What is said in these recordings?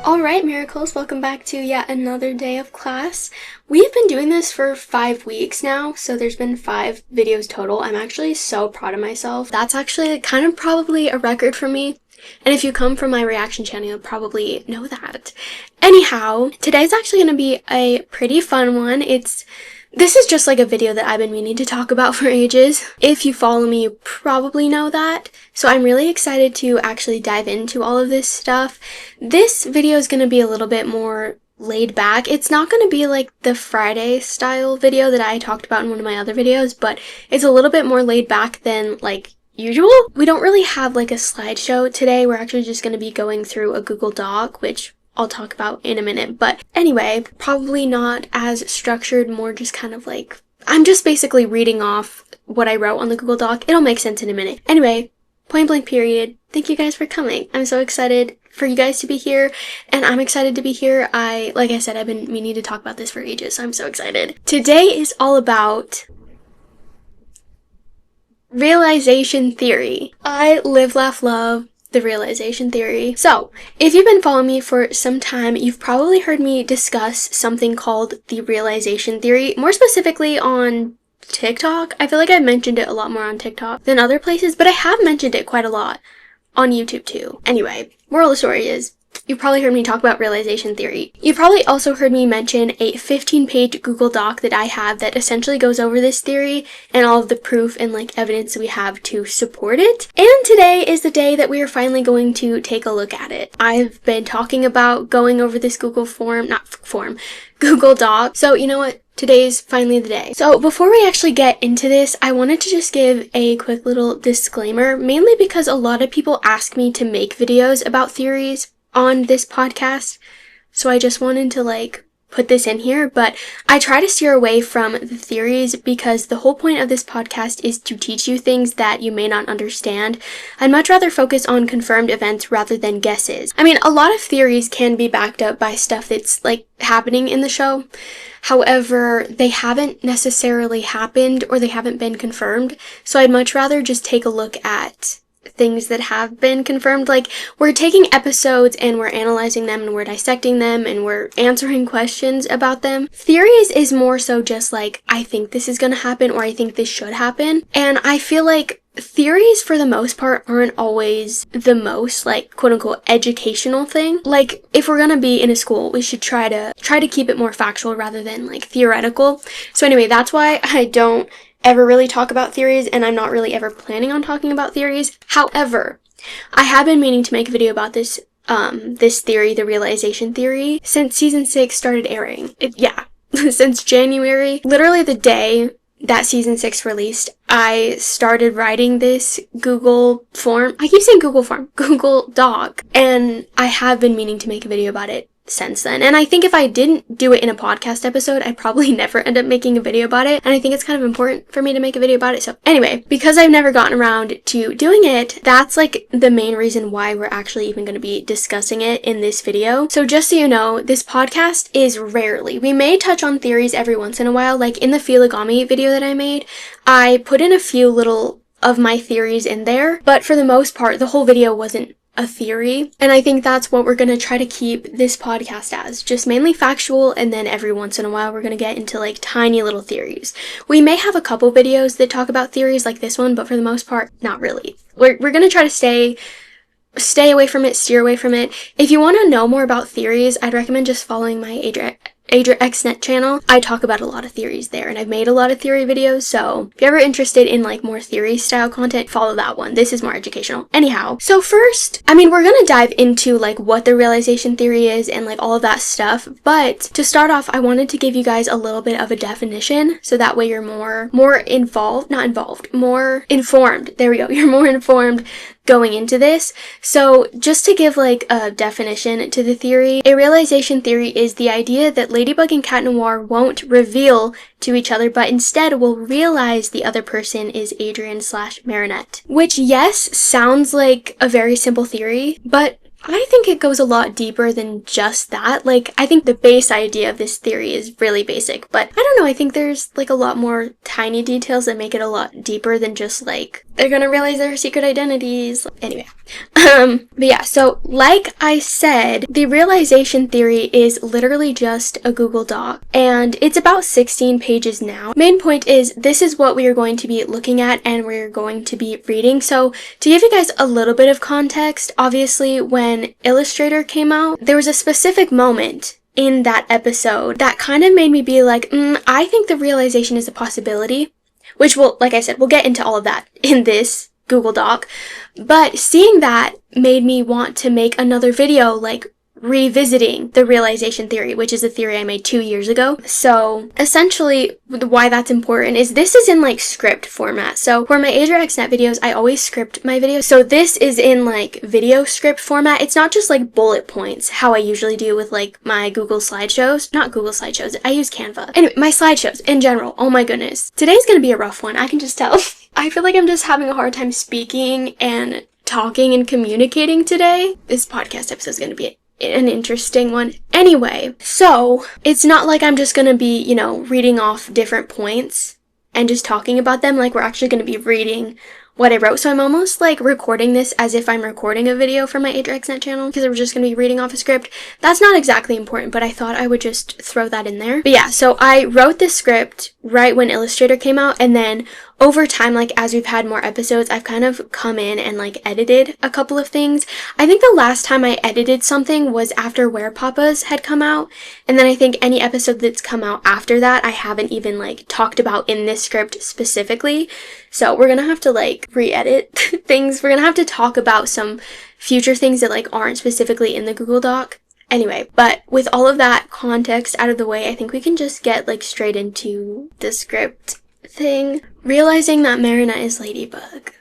Alright, Miracles, welcome back to yet another day of class. We've been doing this for 5 weeks now, so there's been 5 videos total. I'm actually so proud of myself. That's actually kind of probably a record for me. And if you come from my reaction channel, you'll probably know that. Anyhow, today's actually going to be a pretty fun one. This is just like a video that I've been meaning to talk about for ages. If you follow me, you probably know that. So I'm really excited to actually dive into all of this stuff. This video is going to be a little bit more laid back. It's not going to be like the Friday style video that I talked about in one of my other videos, but it's a little bit more laid back than like usual. We don't really have like a slideshow today. We're actually just going to be going through a Google Doc, which I'll talk about in a minute. But anyway, probably not as structured, more just kind of like, I'm just basically reading off what I wrote on the Google Doc. It'll make sense in a minute. Anyway, point blank period. Thank you guys for coming. I'm so excited for you guys to be here, and I'm excited to be here. Like I said, I've been meaning to talk about this for ages, so I'm so excited. Today is all about realization theory. I live, laugh, love the realization theory. So, if you've been following me for some time, you've probably heard me discuss something called the realization theory, more specifically on TikTok. I feel like I've mentioned it a lot more on TikTok than other places, but I have mentioned it quite a lot on YouTube too. Anyway, moral of the story is, you've probably heard me talk about realization theory. You've probably also heard me mention a 15-page Google Doc that I have that essentially goes over this theory and all of the proof and like evidence we have to support it. And today is the day that we are finally going to take a look at it. I've been talking about going over this Google Doc. So you know what? Today's finally the day. So before we actually get into this, I wanted to just give a quick little disclaimer, mainly because a lot of people ask me to make videos about theories on this podcast, so I just wanted to like put this in here, but I try to steer away from the theories because the whole point of this podcast is to teach you things that you may not understand. I'd much rather focus on confirmed events rather than guesses. I mean, a lot of theories can be backed up by stuff that's like happening in the show. However, they haven't necessarily happened or they haven't been confirmed, so I'd much rather just take a look at things that have been confirmed. Like, we're taking episodes and we're analyzing them and we're dissecting them and we're answering questions about them. Theories is more so just like, I think this is gonna happen or I think this should happen. And I feel like theories for the most part aren't always the most like quote unquote educational thing. Like, if we're gonna be in a school, we should try to keep it more factual rather than like theoretical. So anyway, that's why I don't ever really talk about theories, and I'm not really ever planning on talking about theories. However, I have been meaning to make a video about this theory, the realization theory, since season 6 started airing. Since January, literally the day that season 6 released, I started writing this Google Doc, and I have been meaning to make a video about it since then. And I think if I didn't do it in a podcast episode, I'd probably never end up making a video about it. And I think it's kind of important for me to make a video about it. So anyway, because I've never gotten around to doing it, that's like the main reason why we're actually even going to be discussing it in this video. So just so you know, this podcast is rarely. We may touch on theories every once in a while. Like in the Filagami video that I made, I put in a few little of my theories in there, but for the most part, the whole video wasn't a theory, and I think that's what we're going to try to keep this podcast as, just mainly factual, and then every once in a while we're going to get into like tiny little theories. We may have a couple videos that talk about theories like this one, but for the most part, not really. We're going to try to stay away from it, steer away from it. If you want to know more about theories, I'd recommend just following my Adrien XNet channel. I talk about a lot of theories there, and I've made a lot of theory videos, so if you're ever interested in like more theory style content, follow that one. This is more educational. Anyhow, so first, I mean, we're gonna dive into like what the realization theory is and like all of that stuff, but to start off, I wanted to give you guys a little bit of a definition, so that way you're more informed. There we go. You're more informed going into this. So just to give like a definition to the theory, a realization theory is the idea that Ladybug and Cat Noir won't reveal to each other, but instead will realize the other person is Adrien / Marinette. Which, yes, sounds like a very simple theory, but I think it goes a lot deeper than just that. Like, I think the base idea of this theory is really basic, but I don't know, I think there's like a lot more tiny details that make it a lot deeper than just like, they're gonna realize their secret identities. Anyway, but yeah, so like I said, the realization theory is literally just a Google Doc, and it's about 16 pages now. Main point is, this is what we are going to be looking at and we're going to be reading. So to give you guys a little bit of context, obviously when Illustrator came out, there was a specific moment in that episode that kind of made me be like, I think the realization is a possibility, which will, like I said, we'll get into all of that in this Google Doc, but seeing that made me want to make another video like revisiting the realization theory, which is a theory I made 2 years ago. So essentially why that's important is this is in like script format. So for my AdrienXNet videos, I always script my videos. So this is in like video script format. It's not just like bullet points, how I usually do with like my Google slideshows. Not Google slideshows, I use Canva. Anyway, my slideshows in general, oh my goodness. Today's gonna be a rough one, I can just tell. I feel like I'm just having a hard time speaking and talking and communicating today. This podcast episode is gonna be an interesting one. Anyway, so it's not like I'm just gonna be, you know, reading off different points and just talking about them. Like, we're actually gonna be reading what I wrote. So I'm almost like recording this as if I'm recording a video for my AdrienXNet channel, because we're just gonna be reading off a script. That's not exactly important, but I thought I would just throw that in there. But yeah, so I wrote this script right when Illustrator came out, and then over time, like as we've had more episodes, I've kind of come in and like edited a couple of things. I think the last time I edited something was after Where Papas had come out, and then I think any episode that's come out after that I haven't even like talked about in this script specifically. So we're gonna have to like re-edit things. We're gonna have to talk about some future things that like aren't specifically in the Google Doc. Anyway, but with all of that context out of the way, I think we can just get like straight into the script thing. Realizing that Marinette is Ladybug.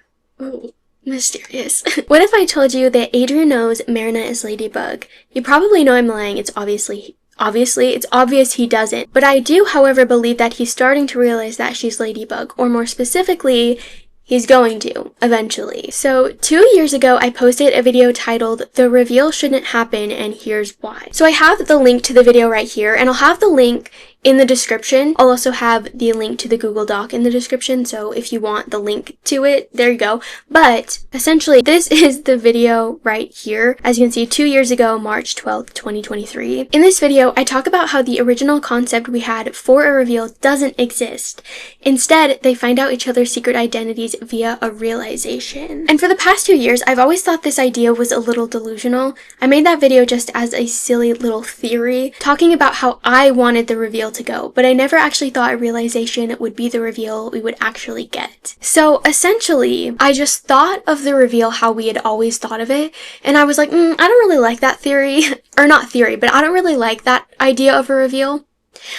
Ooh, mysterious. What if I told you that Adrien knows Marinette is Ladybug? You probably know I'm lying. It's obvious he doesn't. But I do, however, believe that he's starting to realize that she's Ladybug, or more specifically, he's going to, eventually. So 2 years ago, I posted a video titled, "The Reveal Shouldn't Happen and Here's Why." So I have the link to the video right here, and I'll have the link in the description. I'll also have the link to the Google Doc in the description, so if you want the link to it, there you go. But essentially, this is the video right here. As you can see, 2 years ago, March 12th, 2023. In this video, I talk about how the original concept we had for a reveal doesn't exist. Instead, they find out each other's secret identities via a realization. And for the past 2 years, I've always thought this idea was a little delusional. I made that video just as a silly little theory, talking about how I wanted the reveal to go, but I never actually thought a realization would be the reveal we would actually get. So essentially, I just thought of the reveal how we had always thought of it, and I was like, I don't really like that theory, or not theory, but I don't really like that idea of a reveal.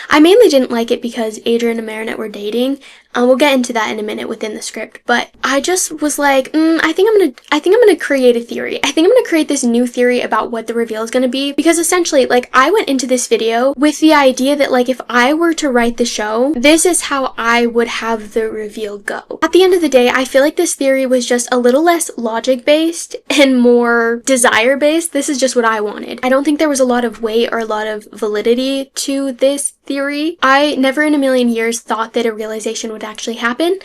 I mainly didn't like it because Adrien and Marinette were dating. We'll get into that in a minute within the script, but I just was like, I think I'm gonna create a theory. I think I'm gonna create this new theory about what the reveal is gonna be, because essentially, like, I went into this video with the idea that, like, if I were to write the show, this is how I would have the reveal go. At the end of the day, I feel like this theory was just a little less logic-based and more desire-based. This is just what I wanted. I don't think there was a lot of weight or a lot of validity to this theory. I never in a million years thought that a realization would actually happen,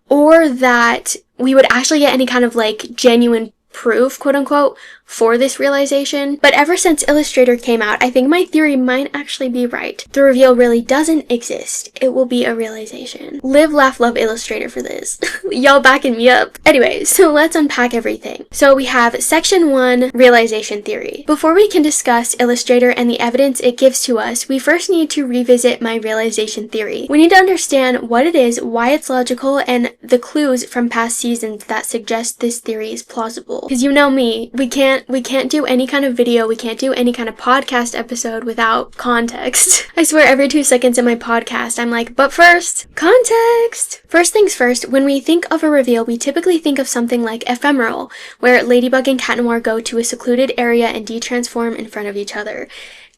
or that we would actually get any kind of like genuine proof, quote unquote, for this realization. But ever since Illustrator came out, I think my theory might actually be right. The reveal really doesn't exist. It will be a realization. Live, laugh, love Illustrator for this. Y'all backing me up. Anyway, so let's unpack everything. So we have section 1, realization theory. Before we can discuss Illustrator and the evidence it gives to us, we first need to revisit my realization theory. We need to understand what it is, why it's logical, and the clues from past seasons that suggest this theory is plausible. meaningful. Because you know me, we can't do any kind of video, we can't do any kind of podcast episode without context. I swear every 2 seconds in my podcast, I'm like, but first, context! First things first, when we think of a reveal, we typically think of something like ephemeral, where Ladybug and Cat Noir go to a secluded area and de-transform in front of each other.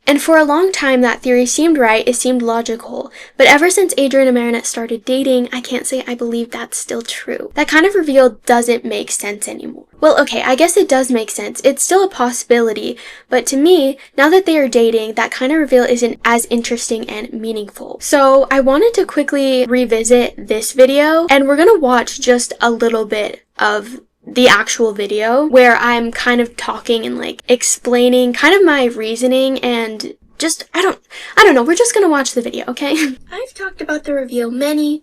And for a long time, that theory seemed right, it seemed logical. But ever since Adrien and Marinette started dating, I can't say I believe that's still true. That kind of reveal doesn't make sense anymore. Well, okay, I guess it does make sense. It's still a possibility. But to me, now that they are dating, that kind of reveal isn't as interesting and meaningful. So I wanted to quickly revisit this video, and we're gonna watch just a little bit of the actual video where I'm kind of talking and like explaining kind of my reasoning and just, I don't know, we're just gonna watch the video, okay? I've talked about the reveal many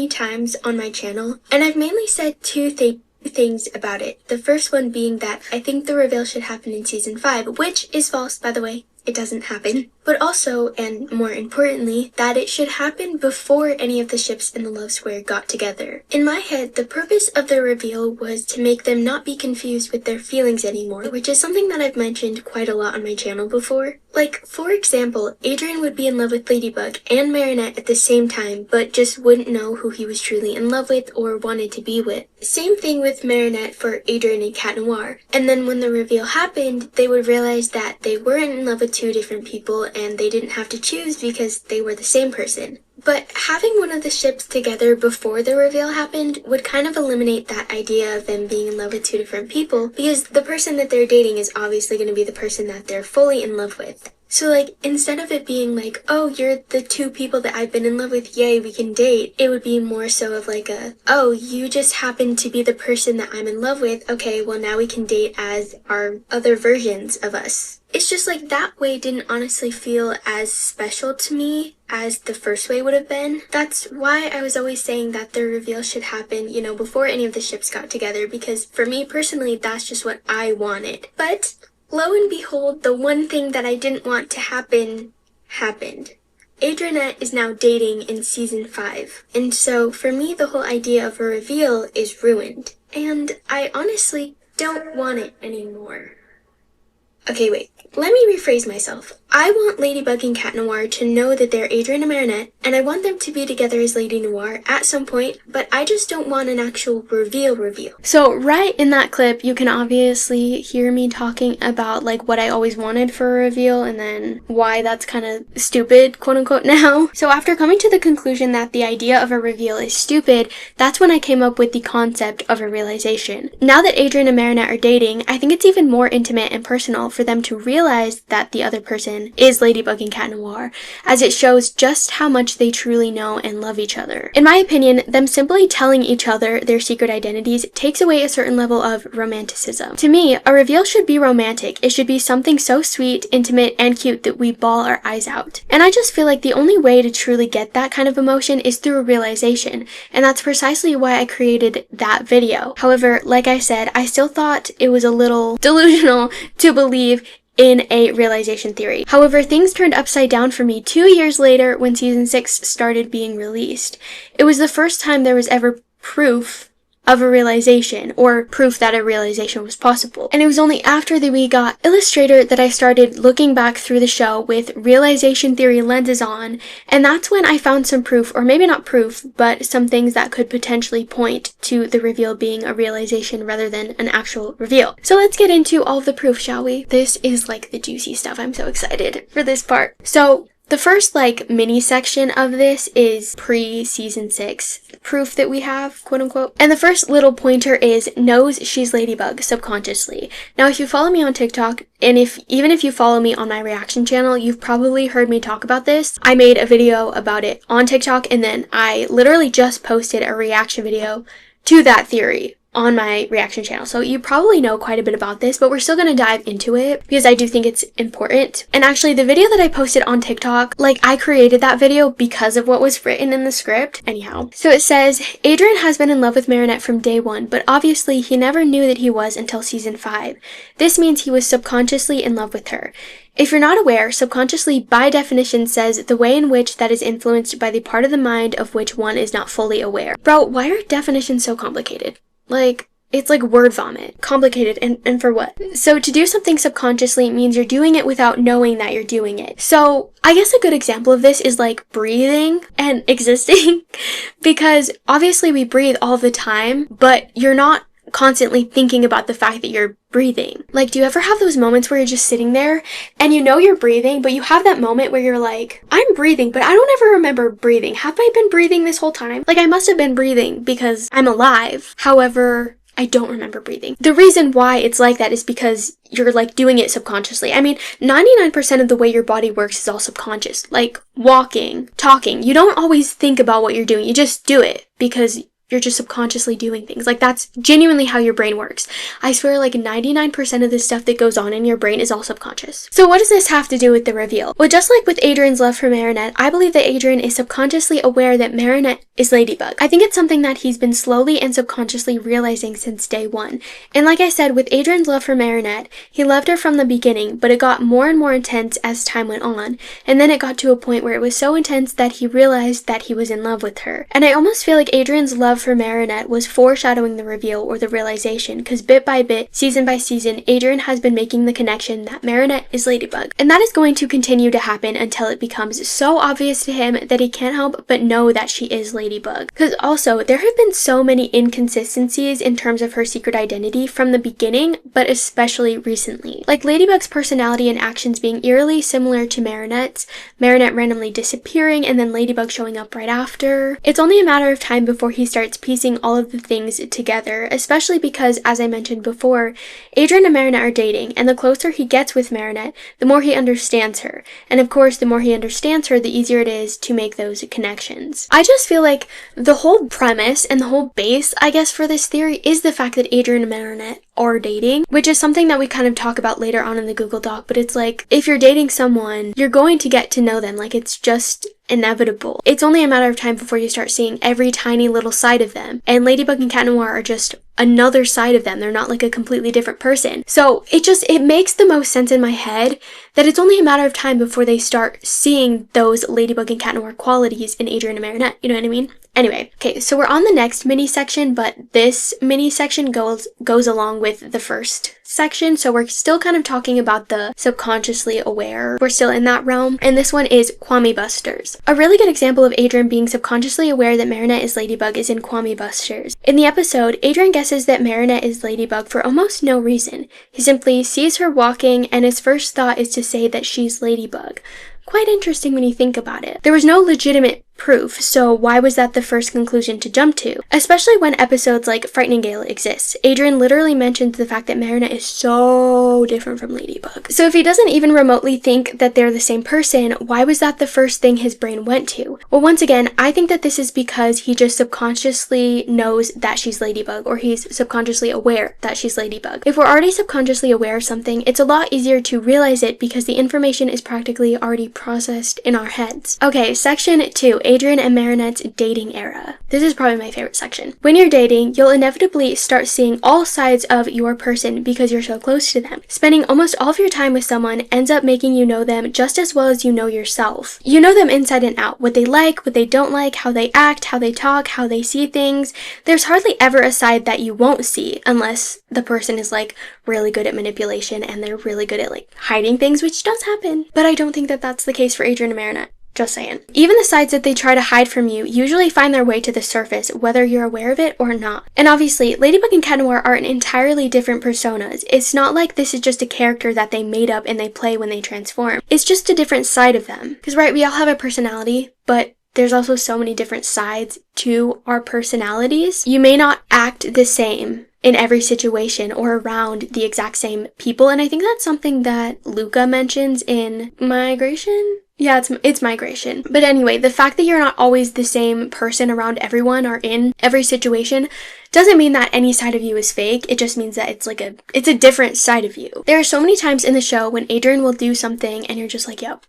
times on my channel, and I've mainly said two things about it. The first one being that I think the reveal should happen in season 5, which is false, by the way. It doesn't happen. But also, and more importantly, that it should happen before any of the ships in the Love Square got together. In my head, the purpose of the reveal was to make them not be confused with their feelings anymore, which is something that I've mentioned quite a lot on my channel before. Like, for example, Adrien would be in love with Ladybug and Marinette at the same time, but just wouldn't know who he was truly in love with or wanted to be with. Same thing with Marinette for Adrien and Cat Noir. And then when the reveal happened, they would realize that they weren't in love with 2 different people and they didn't have to choose because they were the same person. But having one of the ships together before the reveal happened would kind of eliminate that idea of them being in love with 2 different people, because the person that they're dating is obviously going to be the person that they're fully in love with. So like, instead of it being like, oh, you're the 2 people that I've been in love with, yay, we can date, it would be more so of like oh, you just happen to be the person that I'm in love with, okay, well now we can date as our other versions of us. It's just like, that way didn't honestly feel as special to me as the first way would have been. That's why I was always saying that the reveal should happen, you know, before any of the ships got together, because for me personally, that's just what I wanted. But lo and behold, the one thing that I didn't want to happen, happened. Adrienne is now dating in season 5, and so for me the whole idea of a reveal is ruined, and I honestly don't want it anymore. Okay, wait. Let me rephrase myself. I want Ladybug and Cat Noir to know that they're Adrien and Marinette, and I want them to be together as Lady Noir at some point, but I just don't want an actual reveal. So right in that clip, you can obviously hear me talking about like what I always wanted for a reveal and then why that's kind of stupid, quote unquote, now. So after coming to the conclusion that the idea of a reveal is stupid, that's when I came up with the concept of a realization. Now that Adrien and Marinette are dating, I think it's even more intimate and personal for them to realize that the other person is Ladybug and Cat Noir, as it shows just how much they truly know and love each other. In my opinion, them simply telling each other their secret identities takes away a certain level of romanticism. To me, a reveal should be romantic. It should be something so sweet, intimate, and cute that we bawl our eyes out. And I just feel like the only way to truly get that kind of emotion is through a realization, and that's precisely why I created that video. However, like I said, I still thought it was a little delusional to believe in a realization theory. However, things turned upside down for me 2 years later when season 6 started being released. It was the first time there was ever proof of a realization, or proof that a realization was possible. And it was only after that we got Illustrator that I started looking back through the show with realization theory lenses on, and that's when I found some proof, or maybe not proof, but some things that could potentially point to the reveal being a realization rather than an actual reveal. So let's get into all of the proof, shall we? This is like the juicy stuff. I'm so excited for this part. So the first like mini section of this is pre-season 6 proof that we have, quote unquote. And the first little pointer is knows she's Ladybug subconsciously. Now if you follow me on TikTok, and even if you follow me on my reaction channel, you've probably heard me talk about this. I made a video about it on TikTok, and then I literally just posted a reaction video to that theory on my reaction channel. So you probably know quite a bit about this, but we're still going to dive into it because I do think it's important. And actually the video that I posted on TikTok, like I created that video because of what was written in the script. Anyhow, so it says, Adrien has been in love with Marinette from day 1, but obviously he never knew that he was until season 5. This means he was subconsciously in love with her. If you're not aware, subconsciously by definition says the way in which that is influenced by the part of the mind of which one is not fully aware. Bro, why are definitions so complicated? Like, It's like word vomit. Complicated, and for what? So to do something subconsciously means you're doing it without knowing that you're doing it. So I guess a good example of this is like breathing and existing, because obviously we breathe all the time, but you're not constantly thinking about the fact that you're breathing. Like, do you ever have those moments where you're just sitting there and you know you're breathing, but you have that moment where you're like, I'm breathing, but I don't ever remember breathing. Have I been breathing this whole time? Like, I must have been breathing because I'm alive. However, I don't remember breathing. The reason why it's like that is because you're like doing it subconsciously. I mean, 99% of the way your body works is all subconscious. Like walking, talking. You don't always think about what you're doing. You just do it because you're just subconsciously doing things. Like, that's genuinely how your brain works. I swear, like 99% of the stuff that goes on in your brain is all subconscious. So what does this have to do with the reveal? Well, just like with Adrien's love for Marinette, I believe that Adrien is subconsciously aware that Marinette is Ladybug. I think it's something that he's been slowly and subconsciously realizing since day one. And like I said, with Adrien's love for Marinette, he loved her from the beginning, but it got more and more intense as time went on. And then it got to a point where it was so intense that he realized that he was in love with her. And I almost feel like Adrien's love for Marinette was foreshadowing the reveal or the realization, because bit by bit, season by season, Adrien has been making the connection that Marinette is Ladybug. And that is going to continue to happen until it becomes so obvious to him that he can't help but know that she is Ladybug. Because also, there have been so many inconsistencies in terms of her secret identity from the beginning, but especially recently. Like Ladybug's personality and actions being eerily similar to Marinette's, Marinette randomly disappearing and then Ladybug showing up right after. It's only a matter of time before he starts piecing all of the things together, especially because, as I mentioned before, Adrien and Marinette are dating, and the closer he gets with Marinette, the more he understands her. And of course, the more he understands her, the easier it is to make those connections. I just feel like the whole premise and the whole base, I guess, for this theory is the fact that Adrien and Marinette are dating, which is something that we kind of talk about later on in the Google Doc, but it's like, if you're dating someone, you're going to get to know them. Like, it's just inevitable. It's only a matter of time before you start seeing every tiny little side of them. And Ladybug and Cat Noir are just another side of them. They're not like a completely different person. So it makes the most sense in my head that it's only a matter of time before they start seeing those Ladybug and Cat Noir qualities in Adrien and Marinette. You know what I mean? Anyway, okay, so we're on the next mini section, but this mini section goes along with the first section, so we're still kind of talking about the subconsciously aware. We're still in that realm, and this one is Kwame Busters. A really good example of Adrien being subconsciously aware that Marinette is Ladybug is in Kwame Busters. In the episode, Adrien guesses that Marinette is Ladybug for almost no reason. He simply sees her walking, and his first thought is to say that she's Ladybug. Quite interesting when you think about it. There was no legitimate proof, so why was that the first conclusion to jump to? Especially when episodes like Frightening Gale exists. Adrien literally mentions the fact that Marinette is so different from Ladybug. So if he doesn't even remotely think that they're the same person, why was that the first thing his brain went to? Well, once again, I think that this is because he just subconsciously knows that she's Ladybug, or he's subconsciously aware that she's Ladybug. If we're already subconsciously aware of something, it's a lot easier to realize it because the information is practically already processed in our heads. Okay, section 2. Adrien and Marinette's dating era. This is probably my favorite section. When you're dating, you'll inevitably start seeing all sides of your person because you're so close to them. Spending almost all of your time with someone ends up making you know them just as well as you know yourself. You know them inside and out, what they like, what they don't like, how they act, how they talk, how they see things. There's hardly ever a side that you won't see unless the person is like really good at manipulation and they're really good at like hiding things, which does happen. But I don't think that that's the case for Adrien and Marinette. Just saying. Even the sides that they try to hide from you usually find their way to the surface, whether you're aware of it or not. And obviously, Ladybug and Cat Noir are in entirely different personas. It's not like this is just a character that they made up and they play when they transform. It's just a different side of them. Because right, we all have a personality, but there's also so many different sides to our personalities. You may not act the same in every situation or around the exact same people, and I think that's something that Luca mentions in Migration? Yeah, it's Migration. But anyway, the fact that you're not always the same person around everyone or in every situation doesn't mean that any side of you is fake. It just means that it's a different side of you. There are so many times in the show when Adrien will do something and you're just like, yep,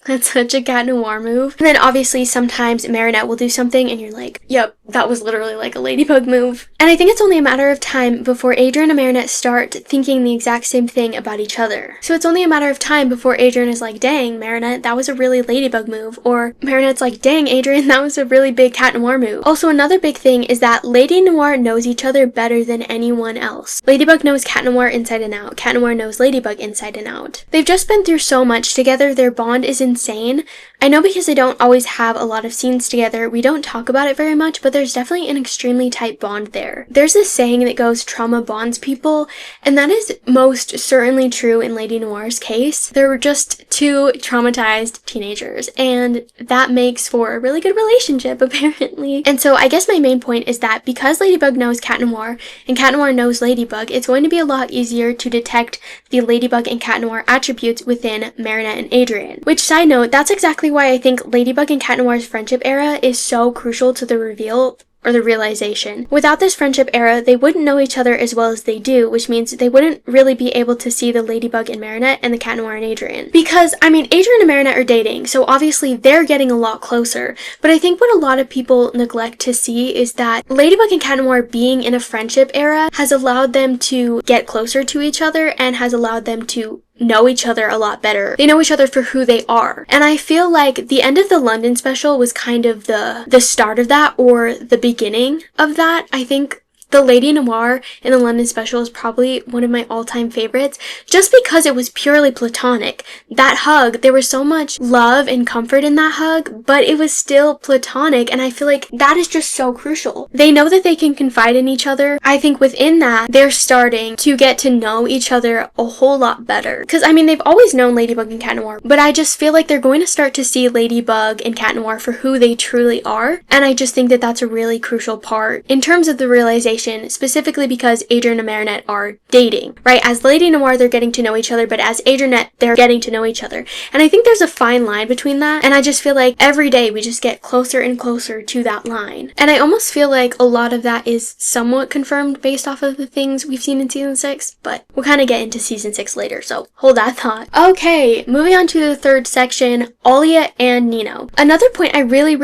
That's such a Cat Noir move. And then obviously sometimes Marinette will do something and you're like, yep, that was literally like a Ladybug move. And I think it's only a matter of time before Adrien and Marinette start thinking the exact same thing about each other. So it's only a matter of time before Adrien is like, dang, Marinette, that was a really Ladybug move. Or Marinette's like, dang, Adrien, that was a really big Cat Noir move. Also, another big thing is that Lady Noir knows each other better than anyone else. Ladybug knows Cat Noir inside and out. Cat Noir knows Ladybug inside and out. They've just been through so much together. Their bond is insane. I know because they don't always have a lot of scenes together, we don't talk about it very much, but there's definitely an extremely tight bond there. There's this saying that goes, trauma bonds people, and that is most certainly true in Lady Noir's case. They were just two traumatized teenagers, and that makes for a really good relationship, apparently. And so I guess my main point is that because Ladybug knows Cat Noir, and Cat Noir knows Ladybug, it's going to be a lot easier to detect the Ladybug and Cat Noir attributes within Marinette and Adrien. Which, side note, that's exactly why I think Ladybug and Cat Noir's friendship era is so crucial to the reveal or the realization. Without this friendship era, they wouldn't know each other as well as they do, which means they wouldn't really be able to see the Ladybug and Marinette and the Cat Noir and Adrien. Because, I mean, Adrien and Marinette are dating, so obviously they're getting a lot closer, but I think what a lot of people neglect to see is that Ladybug and Cat Noir being in a friendship era has allowed them to get closer to each other and has allowed them to know each other a lot better. They know each other for who they are. And I feel like the end of the London special was kind of the start of that, or the beginning of that. I think the Lady Noir in the London special is probably one of my all-time favorites, just because it was purely platonic. That hug, there was so much love and comfort in that hug, but it was still platonic, and I feel like that is just so crucial. They know that they can confide in each other. I think within that, they're starting to get to know each other a whole lot better. Because, I mean, they've always known Ladybug and Cat Noir, but I just feel like they're going to start to see Ladybug and Cat Noir for who they truly are, and I just think that that's a really crucial part in terms of the realization, specifically because Adrien and Marinette are dating, right? As Lady Noir, they're getting to know each other, but as Adrienne, they're getting to know each other. And I think there's a fine line between that, and I just feel like every day we just get closer and closer to that line. And I almost feel like a lot of that is somewhat confirmed based off of the things we've seen in season 6, but we'll kind of get into season 6 later, so hold that thought. Okay, moving on to the third section, Alia and Nino. Another point I really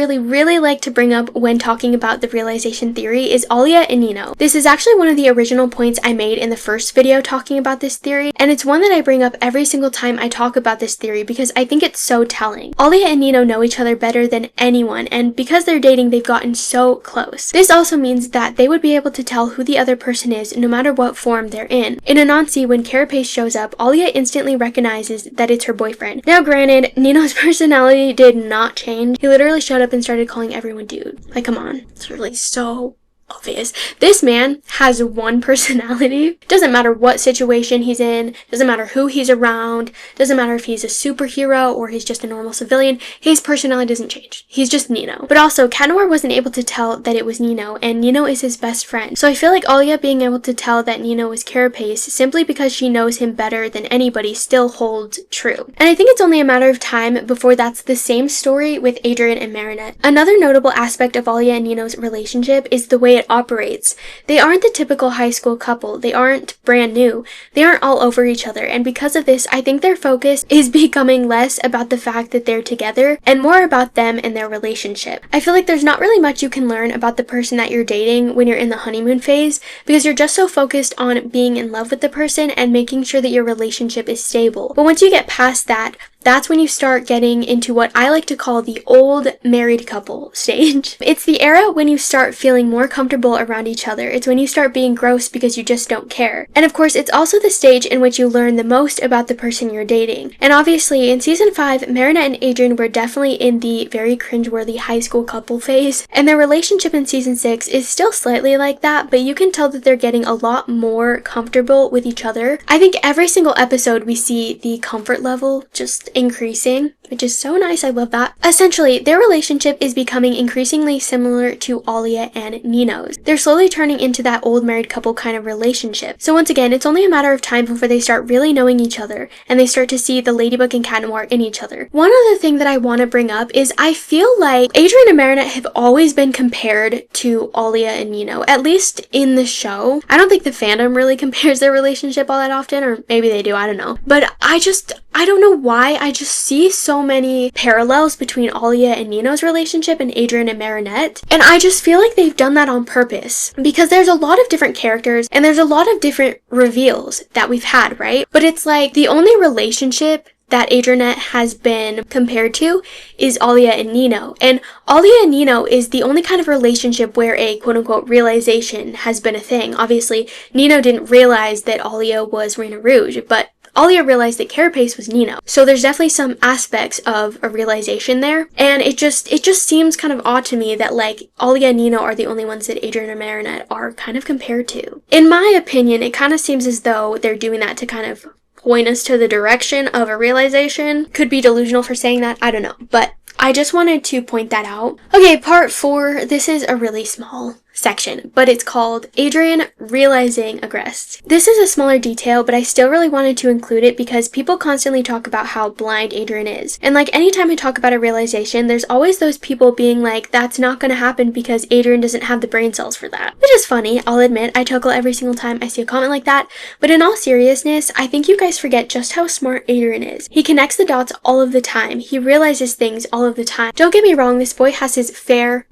like to bring up when talking about the realization theory is Alia and Nino. This is actually one of the original points I made in the first video talking about this theory, and it's one that I bring up every single time I talk about this theory because I think it's so telling. Alia and Nino know each other better than anyone, and because they're dating, they've gotten so close. This also means that they would be able to tell who the other person is no matter what form they're in. In Anansi, when Carapace shows up, Alia instantly recognizes that it's her boyfriend. Now granted, Nino's personality did not change. He literally showed up and started calling everyone dude. Like, come on. It's really so obvious. This man has one personality. Doesn't matter what situation he's in, doesn't matter who he's around, doesn't matter if he's a superhero or he's just a normal civilian, his personality doesn't change. He's just Nino. But also, Cat Noir wasn't able to tell that it was Nino, and Nino is his best friend. So I feel like Alia being able to tell that Nino is Carapace simply because she knows him better than anybody still holds true. And I think it's only a matter of time before that's the same story with Adrien and Marinette. Another notable aspect of Alia and Nino's relationship is the way it operates. They aren't the typical high school couple. They aren't brand new. They aren't all over each other, and because of this, I think their focus is becoming less about the fact that they're together and more about them and their relationship. I feel like there's not really much you can learn about the person that you're dating when you're in the honeymoon phase because you're just so focused on being in love with the person and making sure that your relationship is stable. But once you get past that, that's when you start getting into what I like to call the old married couple stage. It's the era when you start feeling more comfortable around each other. It's when you start being gross because you just don't care. And of course, it's also the stage in which you learn the most about the person you're dating. And obviously, in season 5, Marinette and Adrien were definitely in the very cringeworthy high school couple phase. And their relationship in season 6 is still slightly like that, but you can tell that they're getting a lot more comfortable with each other. I think every single episode we see the comfort level just increasing, which is so nice. I love that. Essentially, their relationship is becoming increasingly similar to Alia and Nino's. They're slowly turning into that old married couple kind of relationship. So once again, it's only a matter of time before they start really knowing each other and they start to see the Ladybug and Cat Noir in each other. One other thing that I want to bring up is I feel like Adrien and Marinette have always been compared to Alia and Nino, at least in the show. I don't think the fandom really compares their relationship all that often, or maybe they do, I don't know. But I don't know why, I just see so many parallels between Alia and Nino's relationship and Adrien and Marinette. And I just feel like they've done that on purpose because there's a lot of different characters and there's a lot of different reveals that we've had, right? But it's like the only relationship that Adrienne has been compared to is Alia and Nino. And Alia and Nino is the only kind of relationship where a quote-unquote realization has been a thing. Obviously, Nino didn't realize that Alia was Reina Rouge, but Alia realized that Carapace was Nino. So there's definitely some aspects of a realization there. And it just seems kind of odd to me that like Alia and Nino are the only ones that Adrien and Marinette are kind of compared to. In my opinion, it kind of seems as though they're doing that to kind of point us to the direction of a realization. Could be delusional for saying that, I don't know. But I just wanted to point that out. Okay, part 4. This is a really small section, but it's called Adrien Realizing Agreste. This is a smaller detail, but I still really wanted to include it because people constantly talk about how blind Adrien is. And like anytime I talk about a realization, there's always those people being like, that's not gonna happen because Adrien doesn't have the brain cells for that. Which is funny, I'll admit, I chuckle every single time I see a comment like that, but in all seriousness, I think you guys forget just how smart Adrien is. He connects the dots all of the time. He realizes things all of the time. Don't get me wrong, this boy has his fair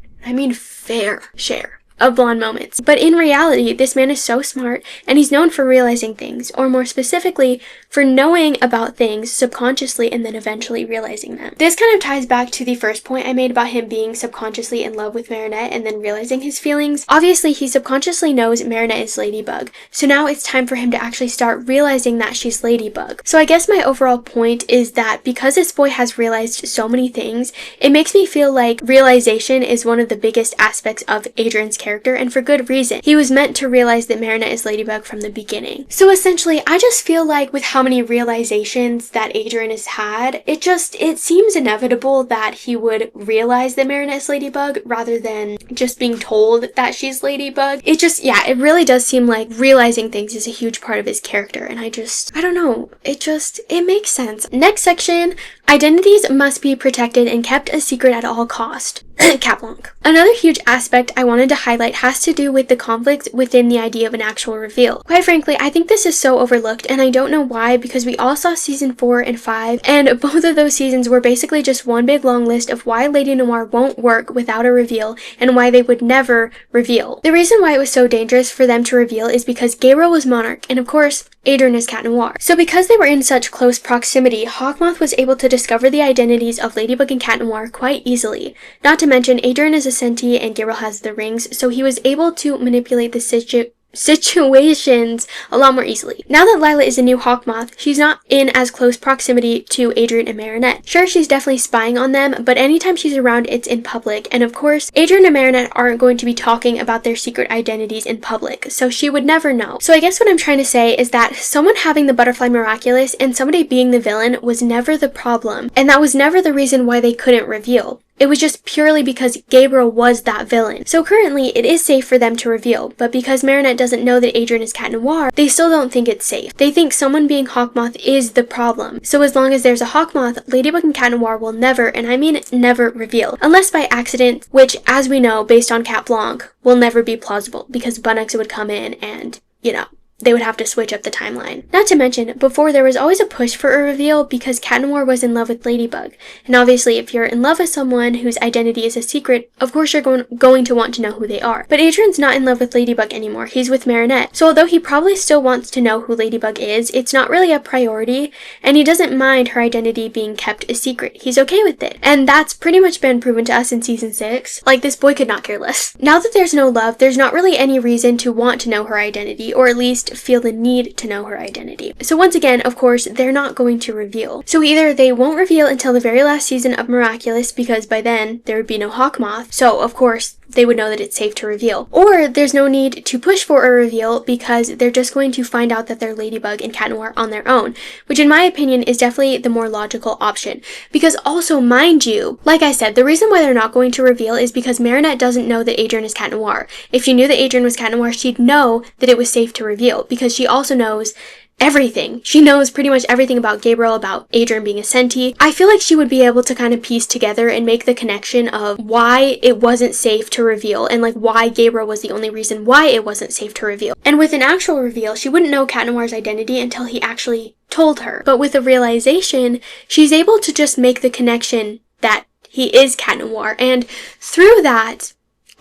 share of blonde moments. But in reality, this man is so smart and he's known for realizing things, or more specifically, for knowing about things subconsciously and then eventually realizing them. This kind of ties back to the first point I made about him being subconsciously in love with Marinette and then realizing his feelings. Obviously, he subconsciously knows Marinette is Ladybug, so now it's time for him to actually start realizing that she's Ladybug. So I guess my overall point is that because this boy has realized so many things, it makes me feel like realization is one of the biggest aspects of Adrien's character, and for good reason. He was meant to realize that Marinette is Ladybug from the beginning. So essentially, I just feel like with how many realizations that Adrien has had, it seems inevitable that he would realize that Marinette is Ladybug rather than just being told that she's Ladybug. It really does seem like realizing things is a huge part of his character, and I don't know, it makes sense. Next section, identities must be protected and kept a secret at all cost. Blanc. Another huge aspect I wanted to highlight has to do with the conflict within the idea of an actual reveal. Quite frankly, I think this is so overlooked, and I don't know why, because we all saw season 4 and 5, and both of those seasons were basically just one big long list of why Lady Noir won't work without a reveal, and why they would never reveal. The reason why it was so dangerous for them to reveal is because Gabriel was Monarch, and of course, Adrien is Cat Noir. So because they were in such close proximity, Hawkmoth was able to discover the identities of Ladybug and Cat Noir quite easily. Not to mention, Adrien is a Senti and Gabriel has the rings, so he was able to manipulate the situations a lot more easily. Now that Lila is a new Hawkmoth, she's not in as close proximity to Adrien and Marinette. Sure, she's definitely spying on them, but anytime she's around, it's in public. And of course, Adrien and Marinette aren't going to be talking about their secret identities in public, so she would never know. So I guess what I'm trying to say is that someone having the butterfly Miraculous and somebody being the villain was never the problem, and that was never the reason why they couldn't reveal. It was just purely because Gabriel was that villain. So currently, it is safe for them to reveal, but because Marinette doesn't know that Adrien is Cat Noir, they still don't think it's safe. They think someone being Hawkmoth is the problem. So as long as there's a Hawkmoth, Ladybug and Cat Noir will never, and I mean never, reveal. Unless by accident, which, as we know, based on Cat Blanc, will never be plausible, because Blanc would come in and, they would have to switch up the timeline. Not to mention, before there was always a push for a reveal because Cat Noir was in love with Ladybug. And obviously, if you're in love with someone whose identity is a secret, of course you're going to want to know who they are. But Adrien's not in love with Ladybug anymore, he's with Marinette. So although he probably still wants to know who Ladybug is, it's not really a priority, and he doesn't mind her identity being kept a secret. He's okay with it. And that's pretty much been proven to us in season 6. Like, this boy could not care less. Now that there's no love, there's not really any reason to want to know her identity, or at least feel the need to know her identity. So once again, of course, they're not going to reveal. So either they won't reveal until the very last season of Miraculous, because by then there would be no Hawkmoth, so of course they would know that it's safe to reveal. Or there's no need to push for a reveal because they're just going to find out that they're Ladybug and Cat Noir on their own, which in my opinion is definitely the more logical option. Because also, mind you, like I said, the reason why they're not going to reveal is because Marinette doesn't know that Adrien is Cat Noir. If she knew that Adrien was Cat Noir, she'd know that it was safe to reveal, because she also knows everything. She knows pretty much everything about Gabriel, about Adrien being a Senti. I feel like she would be able to kind of piece together and make the connection of why it wasn't safe to reveal, and like why Gabriel was the only reason why it wasn't safe to reveal. And with an actual reveal, she wouldn't know Cat Noir's identity until he actually told her. But with the realization, she's able to just make the connection that he is Cat Noir, and through that,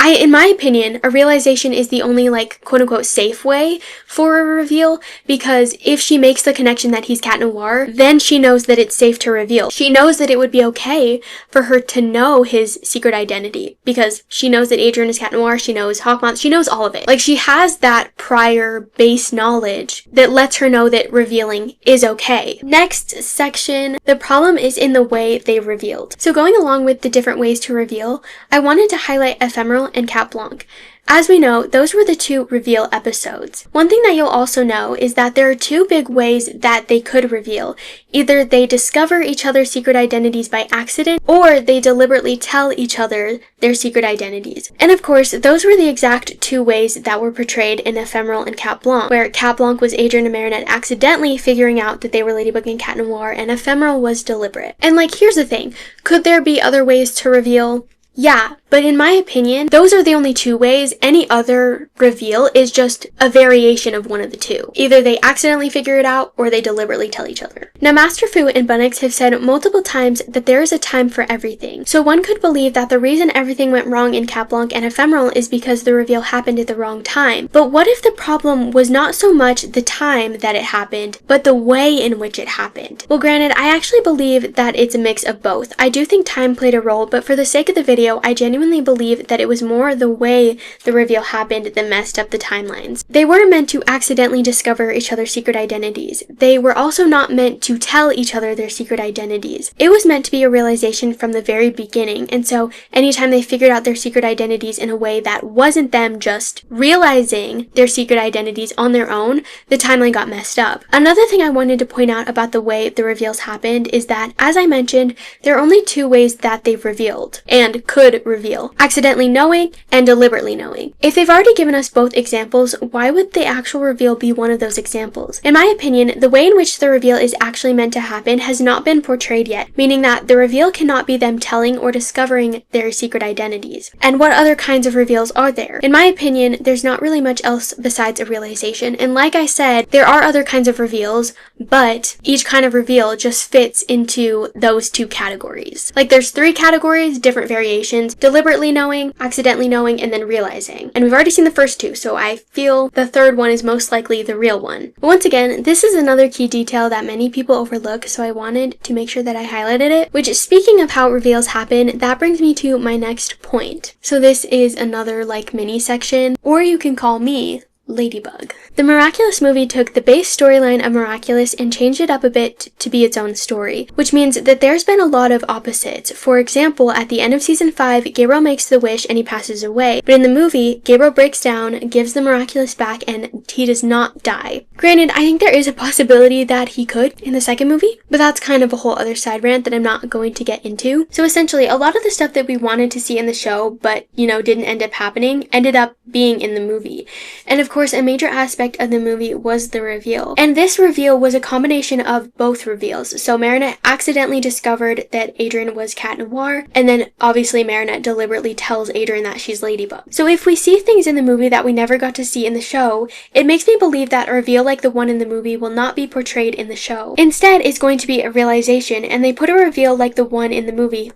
in my opinion, a realization is the only, like, quote-unquote safe way for a reveal, because if she makes the connection that he's Cat Noir, then she knows that it's safe to reveal. She knows that it would be okay for her to know his secret identity, because she knows that Adrien is Cat Noir, she knows Hawkmoth, she knows all of it. Like, she has that prior base knowledge that lets her know that revealing is okay. Next section, the problem is in the way they revealed. So going along with the different ways to reveal, I wanted to highlight Ephemeral and Cat Blanc. As we know, those were the two reveal episodes. One thing that you'll also know is that there are two big ways that they could reveal. Either they discover each other's secret identities by accident, or they deliberately tell each other their secret identities. And of course, those were the exact two ways that were portrayed in Ephemeral and Cat Blanc, where Cat Blanc was Adrien and Marinette accidentally figuring out that they were Ladybug and Cat Noir, and Ephemeral was deliberate. And like, here's the thing. Could there be other ways to reveal? Yeah, but in my opinion, those are the only two ways. Any other reveal is just a variation of one of the two. Either they accidentally figure it out, or they deliberately tell each other. Now, Master Fu and Bunnix have said multiple times that there is a time for everything. So one could believe that the reason everything went wrong in Cat Blanc and Ephemeral is because the reveal happened at the wrong time. But what if the problem was not so much the time that it happened, but the way in which it happened? Well, granted, I actually believe that it's a mix of both. I do think time played a role, but for the sake of the video, I genuinely believe that it was more the way the reveal happened that messed up the timelines. They weren't meant to accidentally discover each other's secret identities. They were also not meant to tell each other their secret identities. It was meant to be a realization from the very beginning, and so anytime they figured out their secret identities in a way that wasn't them just realizing their secret identities on their own, the timeline got messed up. Another thing I wanted to point out about the way the reveals happened is that, as I mentioned, there are only two ways that they've revealed, and could reveal: accidentally knowing and deliberately knowing. If they've already given us both examples, why would the actual reveal be one of those examples? In my opinion, the way in which the reveal is actually meant to happen has not been portrayed yet, meaning that the reveal cannot be them telling or discovering their secret identities. And what other kinds of reveals are there? In my opinion, there's not really much else besides a realization, and like I said, there are other kinds of reveals, but each kind of reveal just fits into those two categories. Like, there's three categories, different variations: deliberately knowing, accidentally knowing, and then realizing. And we've already seen the first two, so I feel the third one is most likely the real one. But once again, this is another key detail that many people overlook, so I wanted to make sure that I highlighted it, which, speaking of how reveals happen, that brings me to my next point. So this is another, like, mini section, or you can call me Ladybug. The Miraculous movie took the base storyline of Miraculous and changed it up a bit to be its own story, which means that there's been a lot of opposites. For example, at the end of season 5, Gabriel makes the wish and he passes away, but in the movie, Gabriel breaks down, gives the Miraculous back, and he does not die. Granted, I think there is a possibility that he could in the second movie, but that's kind of a whole other side rant that I'm not going to get into. So essentially, a lot of the stuff that we wanted to see in the show, but, didn't end up happening, ended up being in the movie. And of course, a major aspect of the movie was the reveal. And this reveal was a combination of both reveals. So Marinette accidentally discovered that Adrien was Cat Noir, and then obviously Marinette deliberately tells Adrien that she's Ladybug. So if we see things in the movie that we never got to see in the show, it makes me believe that a reveal like the one in the movie will not be portrayed in the show. Instead, it's going to be a realization, and they put a reveal like the one in the movie,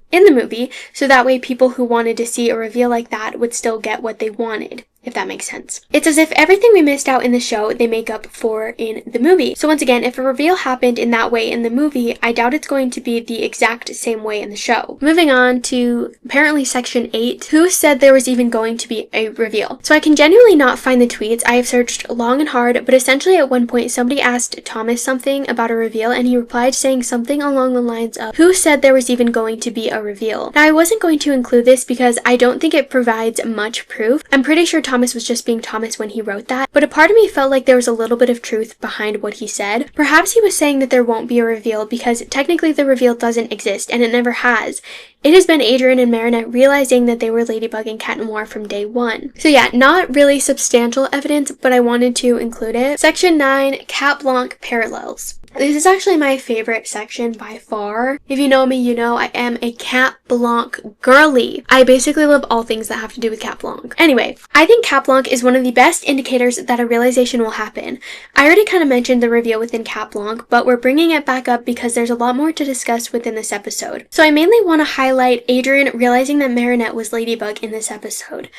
so that way people who wanted to see a reveal like that would still get what they wanted, if that makes sense. It's as if everything we missed out in the show, they make up for in the movie. So once again, if a reveal happened in that way in the movie, I doubt it's going to be the exact same way in the show. Moving on to apparently section 8, who said there was even going to be a reveal? So I can genuinely not find the tweets. I have searched long and hard, but essentially at one point somebody asked Thomas something about a reveal, and he replied saying something along the lines of, who said there was even going to be a reveal? Now, I wasn't going to include this because I don't think it provides much proof. I'm pretty sure Thomas was just being Thomas when he wrote that, but a part of me felt like there was a little bit of truth behind what he said. Perhaps he was saying that there won't be a reveal because technically the reveal doesn't exist, and it never has. It has been Adrien and Marinette realizing that they were Ladybug and Cat Noir from day one. So yeah, not really substantial evidence, but I wanted to include it. Section 9, Cat Blanc Parallels. This is actually my favorite section by far. If you know me, you know I am a Cat Blanc girly. I basically love all things that have to do with Cat Blanc. Anyway, I think Cat Blanc is one of the best indicators that a realization will happen. I already kind of mentioned the reveal within Cat Blanc, but we're bringing it back up because there's a lot more to discuss within this episode. So I mainly want to highlight Adrien realizing that Marinette was Ladybug in this episode.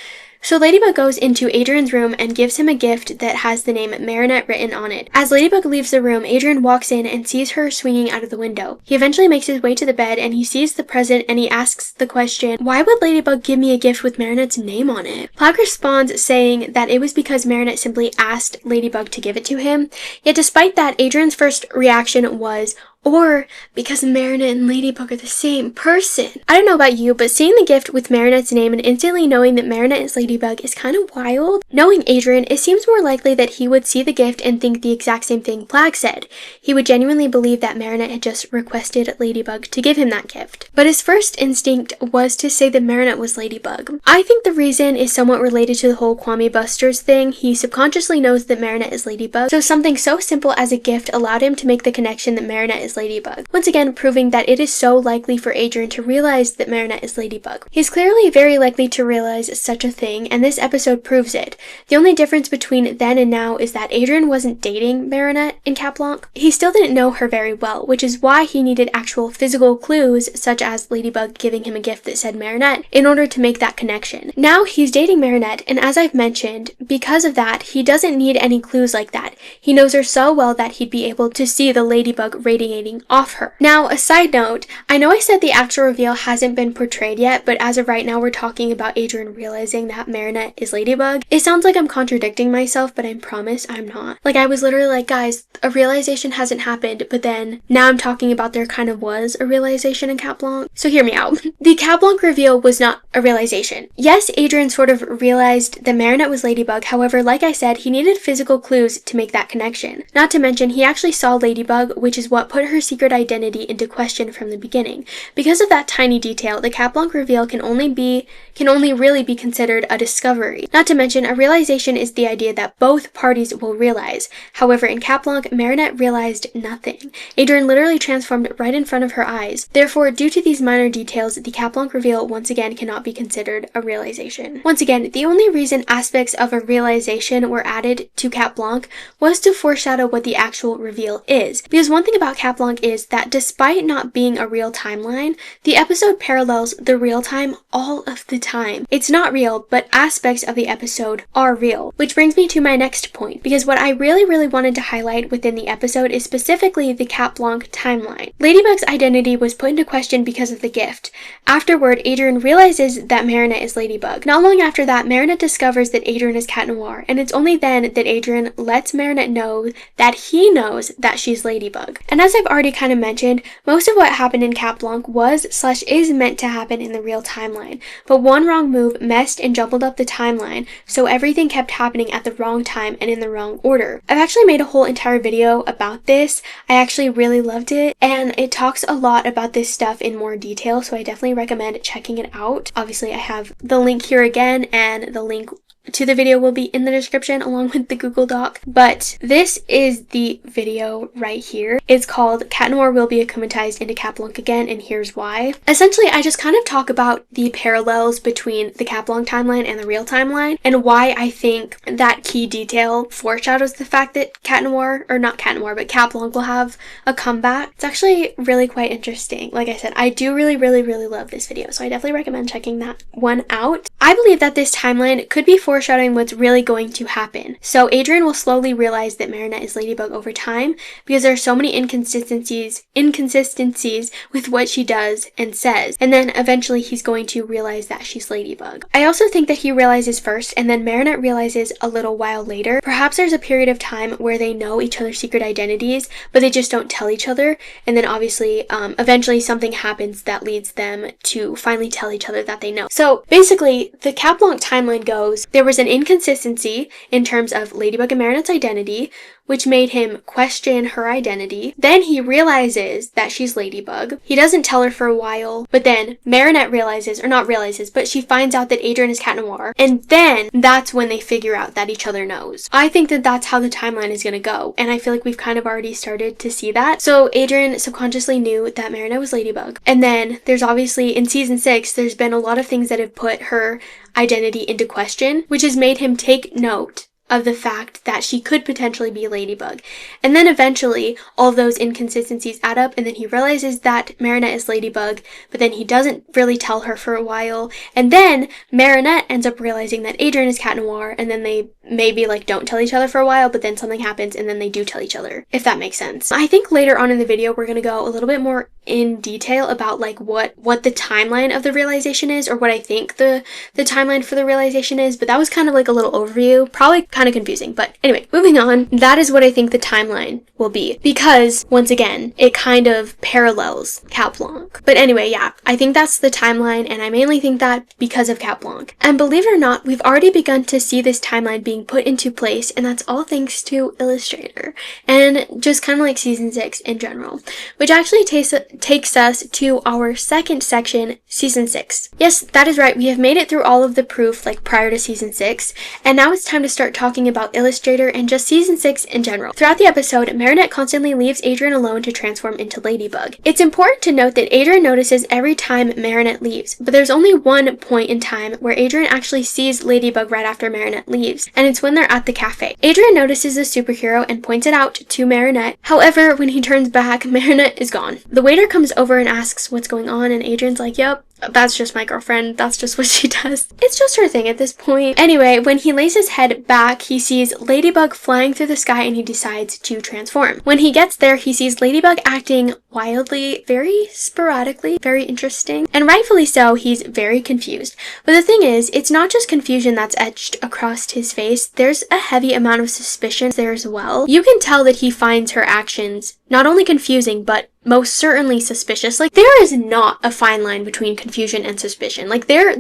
So Ladybug goes into Adrien's room and gives him a gift that has the name Marinette written on it. As Ladybug leaves the room, Adrien walks in and sees her swinging out of the window. He eventually makes his way to the bed and he sees the present and he asks the question, why would Ladybug give me a gift with Marinette's name on it? Blanc responds saying that it was because Marinette simply asked Ladybug to give it to him. Yet despite that, Adrien's first reaction was, or because Marinette and Ladybug are the same person. I don't know about you, but seeing the gift with Marinette's name and instantly knowing that Marinette is Ladybug is kind of wild. Knowing Adrien, it seems more likely that he would see the gift and think the exact same thing Blanc said. He would genuinely believe that Marinette had just requested Ladybug to give him that gift. But his first instinct was to say that Marinette was Ladybug. I think the reason is somewhat related to the whole Kwame Busters thing. He subconsciously knows that Marinette is Ladybug, so something so simple as a gift allowed him to make the connection that Marinette is Ladybug, once again proving that it is so likely for Adrien to realize that Marinette is Ladybug. He's clearly very likely to realize such a thing, and this episode proves it. The only difference between then and now is that Adrien wasn't dating Marinette in Cat Blanc. He still didn't know her very well, which is why he needed actual physical clues, such as Ladybug giving him a gift that said Marinette, in order to make that connection. Now he's dating Marinette, and as I've mentioned, because of that, he doesn't need any clues like that. He knows her so well that he'd be able to see the Ladybug radiating off her. Now, a side note, I know I said the actual reveal hasn't been portrayed yet, but as of right now we're talking about Adrien realizing that Marinette is Ladybug. It sounds like I'm contradicting myself, but I promise I'm not. Like, I was literally like, guys, a realization hasn't happened, but then now I'm talking about there kind of was a realization in Cat Blanc. So hear me out. The Cat Blanc reveal was not a realization. Yes, Adrien sort of realized that Marinette was Ladybug, however, like I said, he needed physical clues to make that connection. Not to mention, he actually saw Ladybug, which is what put her secret identity into question from the beginning. Because of that tiny detail, the Cat Blanc reveal can only really be considered a discovery. Not to mention, a realization is the idea that both parties will realize. However, in Cat Blanc, Marinette realized nothing. Adrien literally transformed right in front of her eyes. Therefore, due to these minor details, the Cat Blanc reveal once again cannot be considered a realization. Once again, the only reason aspects of a realization were added to Cat Blanc was to foreshadow what the actual reveal is. Because one thing about Cat Blanc is that despite not being a real timeline, the episode parallels the real time all of the time. It's not real, but aspects of the episode are real. Which brings me to my next point, because what I really wanted to highlight within the episode is specifically the Cat Blanc timeline. Ladybug's identity was put into question because of the gift. Afterward, Adrien realizes that Marinette is Ladybug. Not long after that, Marinette discovers that Adrien is Cat Noir, and it's only then that Adrien lets Marinette know that he knows that she's Ladybug. And as I've already kind of mentioned, most of what happened in Cat Blanc was/is meant to happen in the real timeline, but one wrong move messed and jumbled up the timeline, so everything kept happening at the wrong time and in the wrong order. I've actually made a whole entire video about this. I actually really loved it, and it talks a lot about this stuff in more detail, so I definitely recommend checking it out. Obviously, I have the link here again, and the link to the video will be in the description along with the Google Doc. But this is the video right here. It's called Cat Noir Will Be Akumatized into Cat Blanc Again, and here's why. Essentially, I just kind of talk about the parallels between the Cat Blanc timeline and the real timeline, and why I think that key detail foreshadows the fact that Cat Noir, or not Cat Noir, but Cat Blanc will have a comeback. It's actually really quite interesting. Like I said, I do really love this video, so I definitely recommend checking that one out. I believe that this timeline could be foreshadowing what's really going to happen. So Adrien will slowly realize that Marinette is Ladybug over time, because there are so many inconsistencies with what she does and says, and then eventually he's going to realize that she's Ladybug. I also think that he realizes first, and then Marinette realizes a little while later. Perhaps there's a period of time where they know each other's secret identities, but they just don't tell each other, and then obviously eventually something happens that leads them to finally tell each other that they know. So basically, the Cat Blanc timeline goes, there was an inconsistency in terms of Ladybug and Marinette's identity, which made him question her identity. Then he realizes that she's Ladybug. He doesn't tell her for a while, but then Marinette realizes, or not realizes, but she finds out that Adrien is Cat Noir, and then that's when they figure out that each other knows. I think that that's how the timeline is gonna go, and I feel like we've kind of already started to see that. So Adrien subconsciously knew that Marinette was Ladybug, and then there's obviously, in season 6, there's been a lot of things that have put her identity into question, which has made him take note of the fact that she could potentially be Ladybug. And then eventually all of those inconsistencies add up, and then he realizes that Marinette is Ladybug, but then he doesn't really tell her for a while. And then Marinette ends up realizing that Adrien is Cat Noir, and then they maybe like don't tell each other for a while, but then something happens and then they do tell each other, if that makes sense. I think later on in the video we're gonna go a little bit more in detail about like what the timeline of the realization is, or what I think the timeline for the realization is, but that was kind of like a little overview, probably kind of confusing. But anyway, moving on, that is what I think the timeline will be, because once again it kind of parallels Cat Blanc. But anyway, yeah, I think that's the timeline, and I mainly think that because of Cat Blanc. And believe it or not, we've already begun to see this timeline being put into place, and that's all thanks to Illustrator and just kind of like season 6 in general, which actually takes us to our second section, season 6. Yes, that is right, we have made it through all of the proof like prior to season 6, and now it's time to start talking about Illustrator and just season 6 in general. Throughout the episode, Marinette constantly leaves Adrien alone to transform into Ladybug. It's important to note that Adrien notices every time Marinette leaves, but there's only one point in time where Adrien actually sees Ladybug right after Marinette leaves, and it's when they're at the cafe. Adrien notices the superhero and points it out to Marinette. However, when he turns back, Marinette is gone. The waiter comes over and asks what's going on, and Adrien's like, yep, that's just my girlfriend, that's just what she does. It's just her thing at this point. Anyway, when he lays his head back, he sees Ladybug flying through the sky and he decides to transform. When he gets there, he sees Ladybug acting wildly, very sporadically, very interesting, and rightfully so, he's very confused. But the thing is, it's not just confusion that's etched across his face, there's a heavy amount of suspicion there as well. You can tell that he finds her actions not only confusing, but most certainly suspicious. Like, there is not a fine line between confusion and suspicion. Like, they're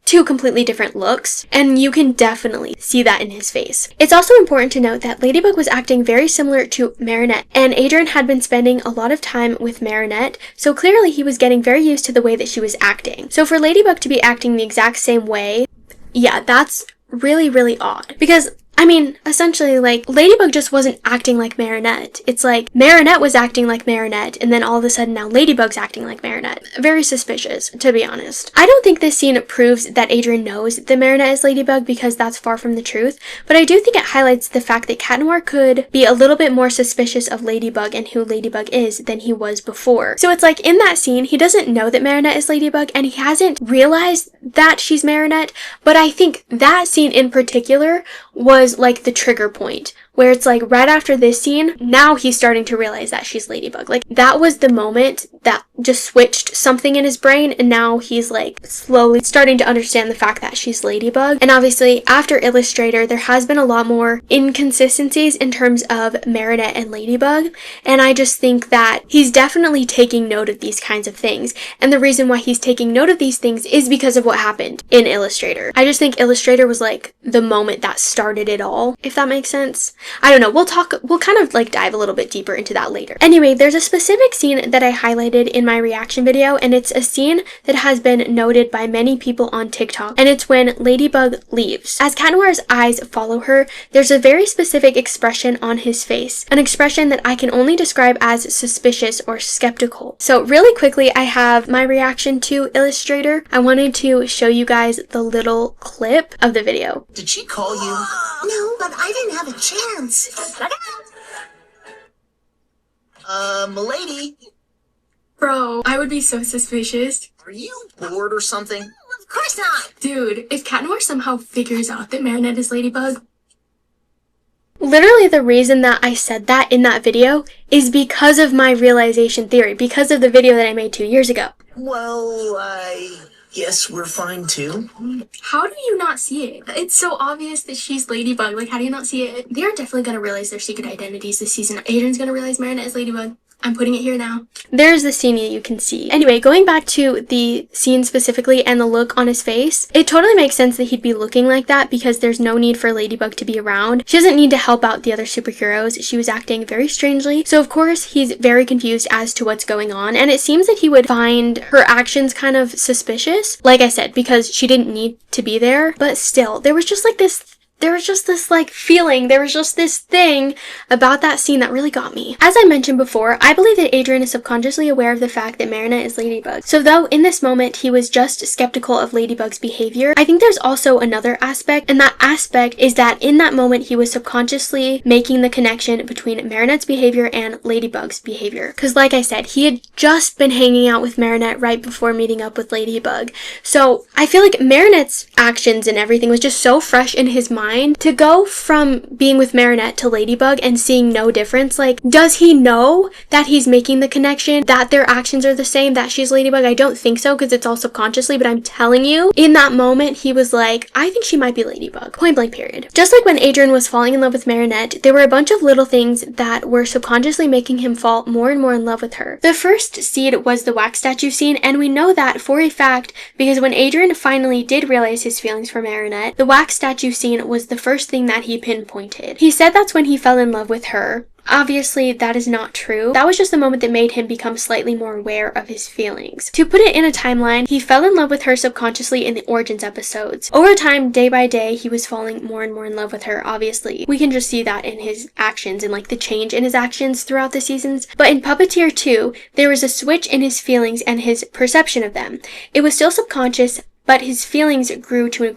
two completely different looks, and you can definitely see that in his face. It's also important to note that Ladybug was acting very similar to Marinette, and Adrien had been spending a lot of time with Marinette, so clearly he was getting very used to the way that she was acting. So for Ladybug to be acting the exact same way, yeah, that's really, really odd. Because I mean, essentially, like, Ladybug just wasn't acting like Marinette. It's like Marinette was acting like Marinette, and then all of a sudden now Ladybug's acting like Marinette. Very suspicious, to be honest. I don't think this scene proves that Adrien knows that Marinette is Ladybug, because that's far from the truth, but I do think it highlights the fact that Cat Noir could be a little bit more suspicious of Ladybug and who Ladybug is than he was before. So it's like, in that scene, he doesn't know that Marinette is Ladybug, and he hasn't realized that she's Marinette, but I think that scene in particular was like the trigger point, where it's like right after this scene, now he's starting to realize that she's Ladybug. Like, that was the moment that just switched something in his brain, and now he's like slowly starting to understand the fact that she's Ladybug. And obviously after Illustrator, there has been a lot more inconsistencies in terms of Marinette and Ladybug, and I just think that he's definitely taking note of these kinds of things, and the reason why he's taking note of these things is because of what happened in Illustrator. I just think Illustrator was like the moment that started it all, if that makes sense. I don't know, we'll kind of like dive a little bit deeper into that later. Anyway, there's a specific scene that I highlighted in my reaction video, and it's a scene that has been noted by many people on TikTok, and it's when Ladybug leaves. As Cat Noir's eyes follow her, there's a very specific expression on his face, an expression that I can only describe as suspicious or skeptical. So really quickly, I have my reaction to Illustrator. I wanted to show you guys the little clip of the video. Did she call you? No, but I didn't have a chance. Milady? Bro, I would be so suspicious. Are you bored or something? Of course not. Dude, if Cat Noir somehow figures out that Marinette is Ladybug. Literally the reason that I said that in that video is because of my realization theory, because of the video that I made 2 years ago. Well, I guess we're fine too. How do you not see it? It's so obvious that she's Ladybug. Like, how do you not see it? They're definitely gonna realize their secret identities this season. Adrien's gonna realize Marinette is Ladybug. I'm putting it here now. There's the scene you can see. Anyway, going back to the scene specifically and the look on his face, it totally makes sense that he'd be looking like that because there's no need for Ladybug to be around. She doesn't need to help out the other superheroes. She was acting very strangely. So of course, he's very confused as to what's going on. And it seems that he would find her actions kind of suspicious. Like I said, because she didn't need to be there. But still, there was just this like feeling, there was just this thing about that scene that really got me. As I mentioned before, I believe that Adrien is subconsciously aware of the fact that Marinette is Ladybug. So though in this moment he was just skeptical of Ladybug's behavior, I think there's also another aspect, and that aspect is that in that moment he was subconsciously making the connection between Marinette's behavior and Ladybug's behavior. Because like I said, he had just been hanging out with Marinette right before meeting up with Ladybug. So I feel like Marinette's actions and everything was just so fresh in his mind. To go from being with Marinette to Ladybug and seeing no difference, like, does he know that he's making the connection, that their actions are the same, that she's Ladybug? I don't think so, because it's all subconsciously, but I'm telling you, in that moment, he was like, I think she might be Ladybug. Point blank period. Just like when Adrien was falling in love with Marinette, there were a bunch of little things that were subconsciously making him fall more and more in love with her. The first seed was the wax statue scene, and we know that for a fact, because when Adrien finally did realize his feelings for Marinette, the wax statue scene was the first thing that he pinpointed. He said that's when he fell in love with her. Obviously, that is not true. That was just the moment that made him become slightly more aware of his feelings. To put it in a timeline, he fell in love with her subconsciously in the Origins episodes. Over time, day by day, he was falling more and more in love with her, obviously. We can just see that in his actions and like the change in his actions throughout the seasons. But in Puppeteer 2, there was a switch in his feelings and his perception of them. It was still subconscious, but his feelings grew to a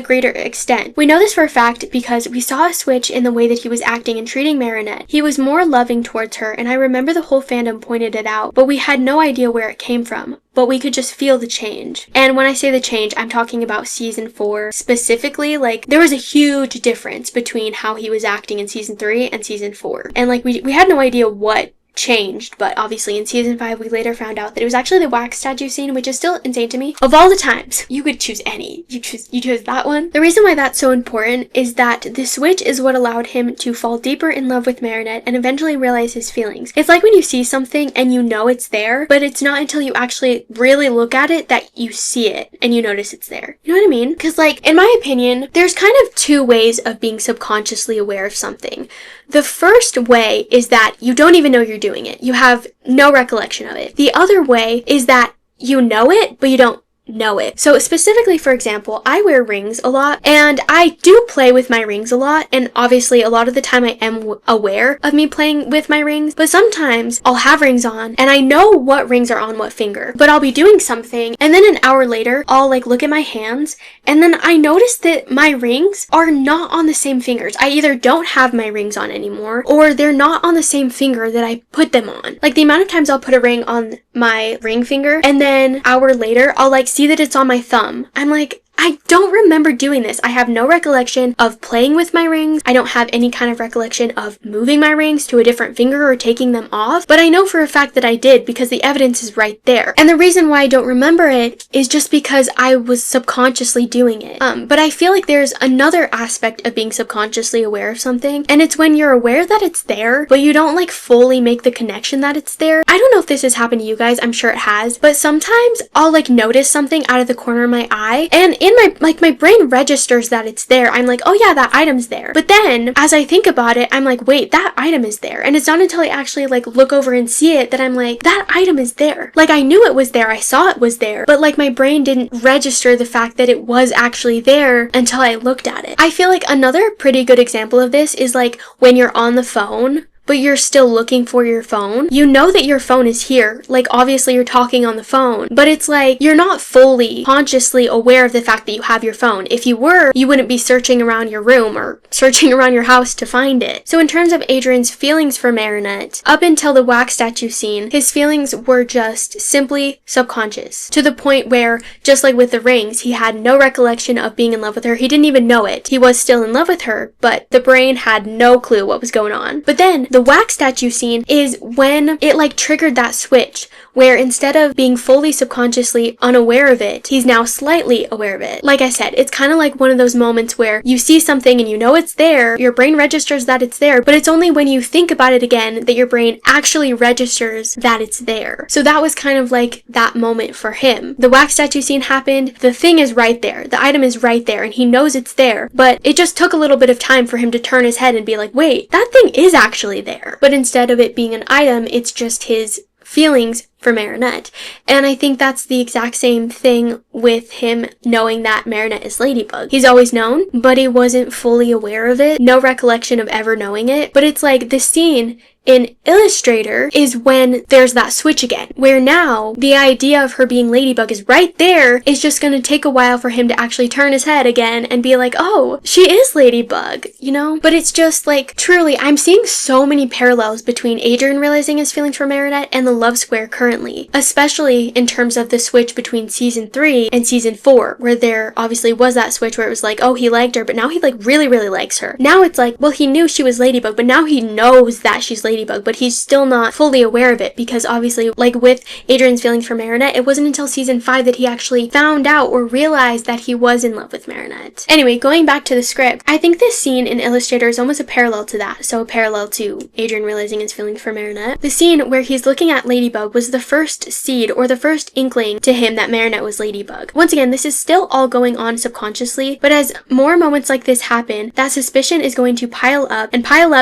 greater extent. We know this for a fact because we saw a switch in the way that he was acting and treating Marinette. He was more loving towards her, and I remember the whole fandom pointed it out, but we had no idea where it came from. But we could just feel the change. And when I say the change, I'm talking about season 4 specifically. Like, there was a huge difference between how he was acting in season 3 and season 4. And like, we had no idea what changed, but obviously in season 5 we later found out that it was actually the wax statue scene, which is still insane to me. Of all the times you could choose any, you chose that one. The reason why that's so important is that the switch is what allowed him to fall deeper in love with Marinette and eventually realize his feelings. It's like when you see something and you know it's there, but it's not until you actually really look at it that you see it and you notice it's there. You know what I mean? Because like, in my opinion, there's kind of two ways of being subconsciously aware of something. The first way is that you don't even know you're doing it. You have no recollection of it. The other way is that you know it, but you don't know it. So specifically, for example, I wear rings a lot, and I do play with my rings a lot, and obviously a lot of the time I am aware of me playing with my rings, but sometimes I'll have rings on, and I know what rings are on what finger, but I'll be doing something, and then an hour later, I'll like look at my hands, and then I notice that my rings are not on the same fingers. I either don't have my rings on anymore, or they're not on the same finger that I put them on. Like the amount of times I'll put a ring on my ring finger, and then an hour later, I'll like see that it's on my thumb. I'm like, I don't remember doing this. I have no recollection of playing with my rings. I don't have any kind of recollection of moving my rings to a different finger or taking them off. But I know for a fact that I did because the evidence is right there. And the reason why I don't remember it is just because I was subconsciously doing it. But I feel like there's another aspect of being subconsciously aware of something. And it's when you're aware that it's there, but you don't like fully make the connection that it's there. I don't know if this has happened to you guys. I'm sure it has. But sometimes I'll like notice something out of the corner of my eye, and in my brain registers that it's there. I'm like, oh yeah, that item's there. But then as I think about it, I'm like, wait, that item is there. And it's not until I actually like look over and see it that I'm like, that item is there. Like I knew it was there. I saw it was there. But like my brain didn't register the fact that it was actually there until I looked at it. I feel like another pretty good example of this is like when you're on the phone, but you're still looking for your phone. You know that your phone is here. Like, obviously you're talking on the phone, but it's like, you're not fully consciously aware of the fact that you have your phone. If you were, you wouldn't be searching around your room or searching around your house to find it. So in terms of Adrien's feelings for Marinette, up until the wax statue scene, his feelings were just simply subconscious. To the point where, just like with the rings, he had no recollection of being in love with her. He didn't even know it. He was still in love with her, but the brain had no clue what was going on. But then, the The wax statue scene is when it like triggered that switch, where instead of being fully subconsciously unaware of it, he's now slightly aware of it. Like I said, it's kind of like one of those moments where you see something and you know it's there, your brain registers that it's there, but it's only when you think about it again that your brain actually registers that it's there. So that was kind of like that moment for him. The wax statue scene happened, the thing is right there, the item is right there, and he knows it's there, but it just took a little bit of time for him to turn his head and be like, wait, that thing is actually there. But instead of it being an item, it's just his feelings for Marinette. And I think that's the exact same thing with him knowing that Marinette is Ladybug. He's always known, but he wasn't fully aware of it. No recollection of ever knowing it. But it's like the scene in Illustrator is when there's that switch again, where now the idea of her being Ladybug is right there. It's just gonna take a while for him to actually turn his head again and be like, oh, she is Ladybug, you know? But it's just like, truly, I'm seeing so many parallels between Adrien realizing his feelings for Marinette and the love square currently, especially in terms of the switch between season 3 and season 4, where there obviously was that switch where it was like, oh, he liked her, but now he like really, really likes her. Now it's like, well, he knew she was Ladybug, but now he knows that she's Ladybug, but he's still not fully aware of it, because obviously, like with Adrien's feelings for Marinette, it wasn't until season 5 that he actually found out or realized that he was in love with Marinette. Anyway, going back to the script, I think this scene in Illustrator is almost a parallel to that, so a parallel to Adrien realizing his feelings for Marinette. The scene where he's looking at Ladybug was the first seed or the first inkling to him that Marinette was Ladybug. Once again, this is still all going on subconsciously, but as more moments like this happen, that suspicion is going to pile up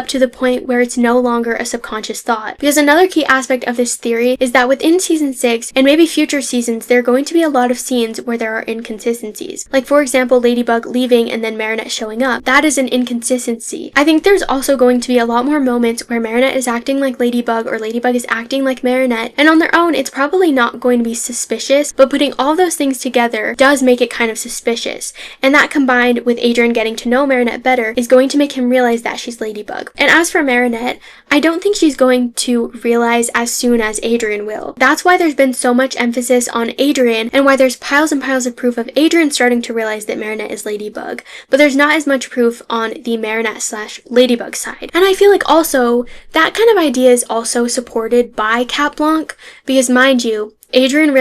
to the point where it's no longer a subconscious thought. Because another key aspect of this theory is that within season 6 and maybe future seasons, there are going to be a lot of scenes where there are inconsistencies. Like for example, Ladybug leaving and then Marinette showing up. That is an inconsistency. I think there's also going to be a lot more moments where Marinette is acting like Ladybug or Ladybug is acting like Marinette, and on their own it's probably not going to be suspicious, but putting all those things together does make it kind of suspicious. And that combined with Adrien getting to know Marinette better is going to make him realize that she's Ladybug. And as for Marinette, I don't think she's going to realize as soon as Adrien will. That's why there's been so much emphasis on Adrien, and why there's piles and piles of proof of Adrien starting to realize that Marinette is Ladybug, but there's not as much proof on the Marinette/Ladybug side. And I feel like also, that kind of idea is also supported by Cat Blanc, because mind you, Adrien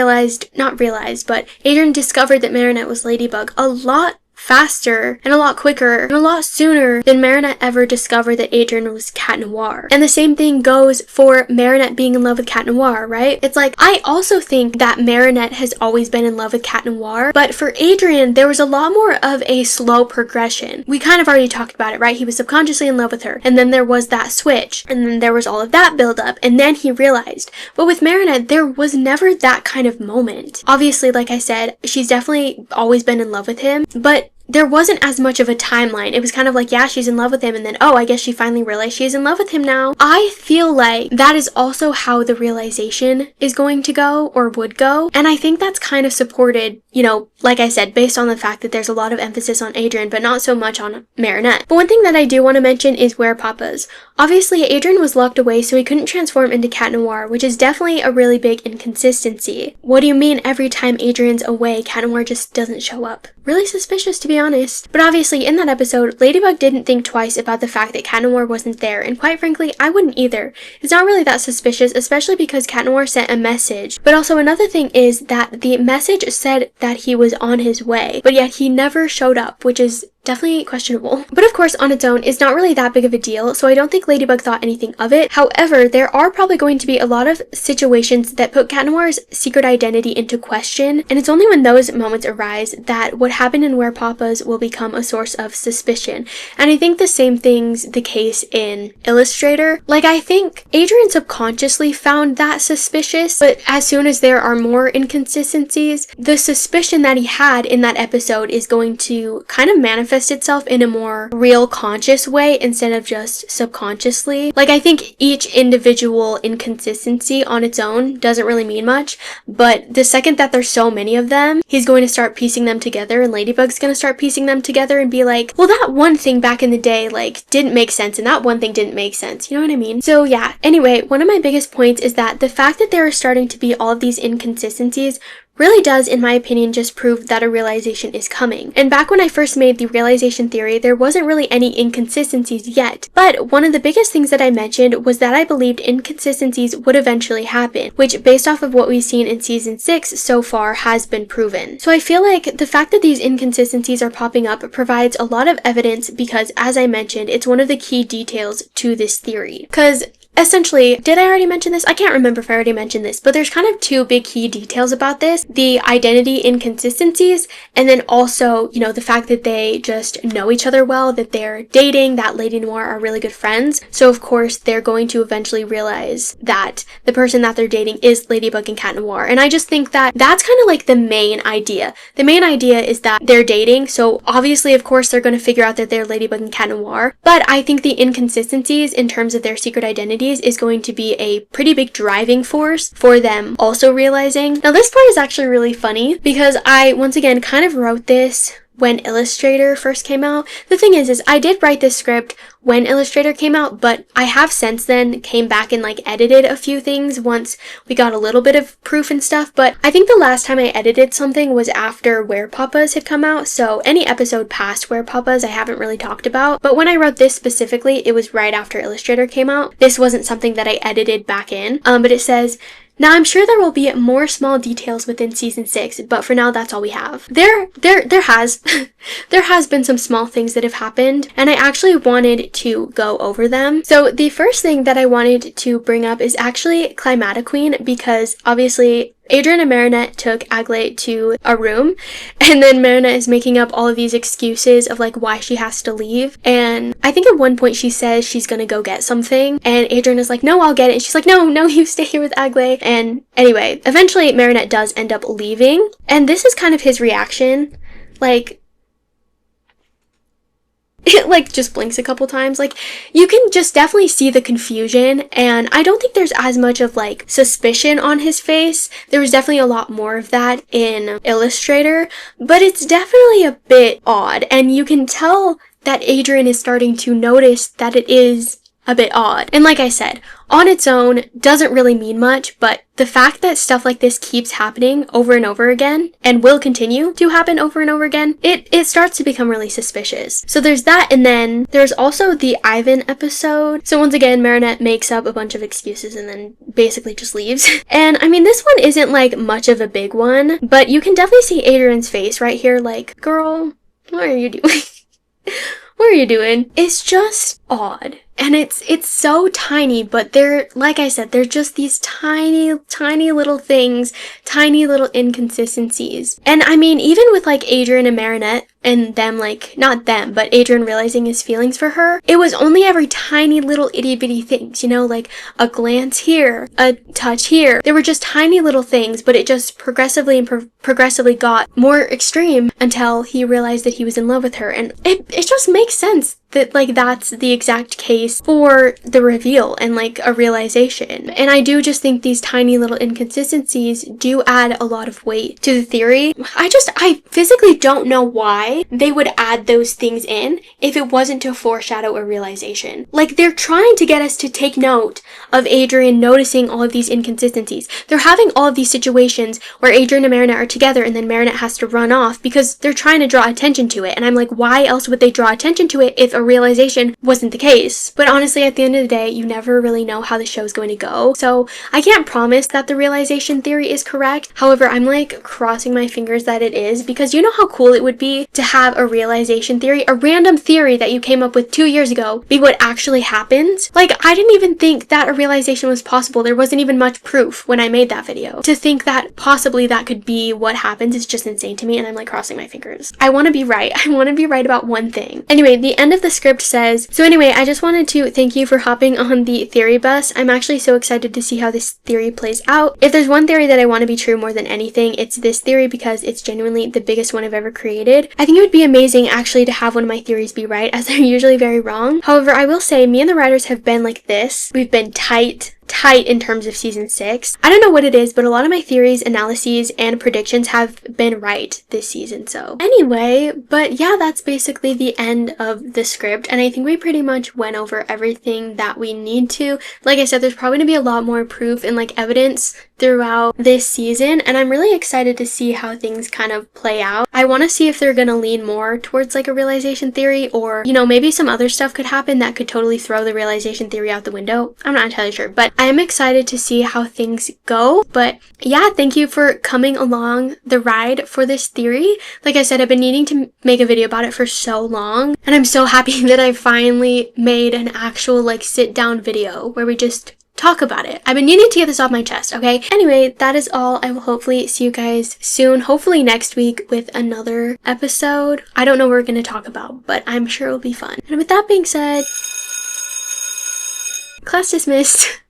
discovered that Marinette was Ladybug a lot faster and a lot quicker and a lot sooner than Marinette ever discovered that Adrien was Cat Noir. And the same thing goes for Marinette being in love with Cat Noir, right? It's like, I also think that Marinette has always been in love with Cat Noir, but for Adrien, there was a lot more of a slow progression. We kind of already talked about it, right? He was subconsciously in love with her, and then there was that switch, and then there was all of that build up, and then he realized. But with Marinette, there was never that kind of moment. Obviously, like I said, she's definitely always been in love with him, but there wasn't as much of a timeline. It was kind of like, yeah, she's in love with him, and then, oh, I guess she finally realized she's in love with him now. I feel like that is also how the realization is going to go, or would go, and I think that's kind of supported, you know, like I said, based on the fact that there's a lot of emphasis on Adrien, but not so much on Marinette. But one thing that I do want to mention is Where Papa's. Obviously, Adrien was locked away, so he couldn't transform into Cat Noir, which is definitely a really big inconsistency. What do you mean every time Adrien's away, Cat Noir just doesn't show up? Really suspicious, to be honest. But obviously, in that episode, Ladybug didn't think twice about the fact that Cat Noir wasn't there, and quite frankly, I wouldn't either. It's not really that suspicious, especially because Cat Noir sent a message. But also another thing is that the message said that he was on his way, but yet he never showed up, which is definitely questionable. But of course, on its own, it's not really that big of a deal, so I don't think Ladybug thought anything of it. However, there are probably going to be a lot of situations that put Cat Noir's secret identity into question, and it's only when those moments arise that what happened in Where Papa's will become a source of suspicion. And I think the same thing's the case in Illustrator. Like, I think Adrien subconsciously found that suspicious, but as soon as there are more inconsistencies, the suspicion that he had in that episode is going to kind of manifest itself in a more real conscious way instead of just subconsciously. Like, I think each individual inconsistency on its own doesn't really mean much, but the second that there's so many of them, he's going to start piecing them together, and Ladybug's gonna start piecing them together and be like, well, that one thing back in the day, like, didn't make sense, and that one thing didn't make sense. You know what I mean? So yeah, anyway, one of my biggest points is that the fact that there are starting to be all of these inconsistencies really does, in my opinion, just prove that a realization is coming. And back when I first made the realization theory, there wasn't really any inconsistencies yet. But one of the biggest things that I mentioned was that I believed inconsistencies would eventually happen, which based off of what we've seen in season 6 so far has been proven. So I feel like the fact that these inconsistencies are popping up provides a lot of evidence because, as I mentioned, it's one of the key details to this theory. Because essentially, did I already mention this? I can't remember if I already mentioned this, but there's kind of two big key details about this. The identity inconsistencies, and then also, you know, the fact that they just know each other well, that they're dating, that Lady Noir are really good friends. So of course, they're going to eventually realize that the person that they're dating is Ladybug and Cat Noir. And I just think that that's kind of like the main idea. The main idea is that they're dating, so obviously, of course, they're going to figure out that they're Ladybug and Cat Noir. But I think the inconsistencies in terms of their secret identity is going to be a pretty big driving force for them also realizing. Now this part is actually really funny because I, once again, kind of wrote this when Illustrator first came out. The thing is I did write this script when Illustrator came out, but I have since then came back and like edited a few things once we got a little bit of proof and stuff. But I think the last time I edited something was after Where Papas had come out, so any episode past Where Papas I haven't really talked about. But when I wrote this specifically, it was right after Illustrator came out. This wasn't something that I edited back in, but it says, "Now I'm sure there will be more small details within season 6, but for now that's all we have." There has there has been some small things that have happened, and I actually wanted to go over them. So the first thing that I wanted to bring up is actually Climatiqueen, because obviously Adrien and Marinette took Aglaé to a room, and then Marinette is making up all of these excuses of like why she has to leave. And I think at one point she says she's gonna go get something, and Adrien is like, "No, I'll get it." And she's like, "No, you stay here with Aglaé." And anyway, eventually Marinette does end up leaving, and this is kind of his reaction. Like, it like just blinks a couple times. Like, you can just definitely see the confusion, and I don't think there's as much of like suspicion on his face. There was definitely a lot more of that in Illustrator, but it's definitely a bit odd, and you can tell that Adrien is starting to notice that it is a bit odd. And like I said, on its own doesn't really mean much, but the fact that stuff like this keeps happening over and over again and will continue to happen over and over again, it starts to become really suspicious. So there's that, and then there's also the Ivan episode. So once again, Marinette makes up a bunch of excuses and then basically just leaves. And I mean, this one isn't like much of a big one, but you can definitely see Adrien's face right here, like, "Girl, what are you doing?" What are you doing? It's just odd. And it's so tiny, but they're, like I said, they're just these tiny little things, tiny little inconsistencies. And I mean, even with like Adrien and Marinette and them, like, not them, but Adrien realizing his feelings for her, it was only every tiny little itty bitty things, you know, like a glance here, a touch here. There were just tiny little things, but it just progressively and progressively got more extreme until he realized that he was in love with her. And it just makes sense that like that's the exact case for the reveal and like a realization. And I do just think these tiny little inconsistencies do add a lot of weight to the theory. I physically don't know why they would add those things in if it wasn't to foreshadow a realization. Like, they're trying to get us to take note of Adrien noticing all of these inconsistencies. They're having all of these situations where Adrien and Marinette are together and then Marinette has to run off because they're trying to draw attention to it. And I'm like, why else would they draw attention to it if a realization wasn't the case? But honestly, at the end of the day, you never really know how the show's going to go. So I can't promise that the realization theory is correct. However, I'm like crossing my fingers that it is, because you know how cool it would be to have a realization theory, a random theory that you came up with 2 years ago, be what actually happens. Like, I didn't even think that a realization was possible. There wasn't even much proof when I made that video. To think that possibly that could be what happens is just insane to me, and I'm like crossing my fingers. I want to be right. I want to be right about one thing. Anyway, the end of the script says, "So anyway, I just wanted to thank you for hopping on the theory bus. I'm actually so excited to see how this theory plays out. If there's one theory that I want to be true more than anything, it's this theory, because it's genuinely the biggest one I've ever created. I think it would be amazing actually to have one of my theories be right, as they're usually very wrong. However, I will say me and the writers have been like this. We've been tight. tight in terms of season 6. I don't know what it is, but a lot of my theories, analyses, and predictions have been right this season. So anyway, but yeah, that's basically the end of the script, and I think we pretty much went over everything that we need to. Like I said, there's probably gonna be a lot more proof and like evidence throughout this season, and I'm really excited to see how things kind of play out. I want to see if they're gonna lean more towards like a realization theory, or you know, maybe some other stuff could happen that could totally throw the realization theory out the window. I'm not entirely sure, but I am excited to see how things go. But yeah, thank you for coming along the ride for this theory. Like I said, I've been needing to make a video about it for so long, and I'm so happy that I finally made an actual like sit down video where we just talk about it. I've been needing to get this off my chest, okay? Anyway, that is all. I will hopefully see you guys soon, hopefully next week with another episode. I don't know what we're going to talk about, but I'm sure it'll be fun. And with that being said, class dismissed.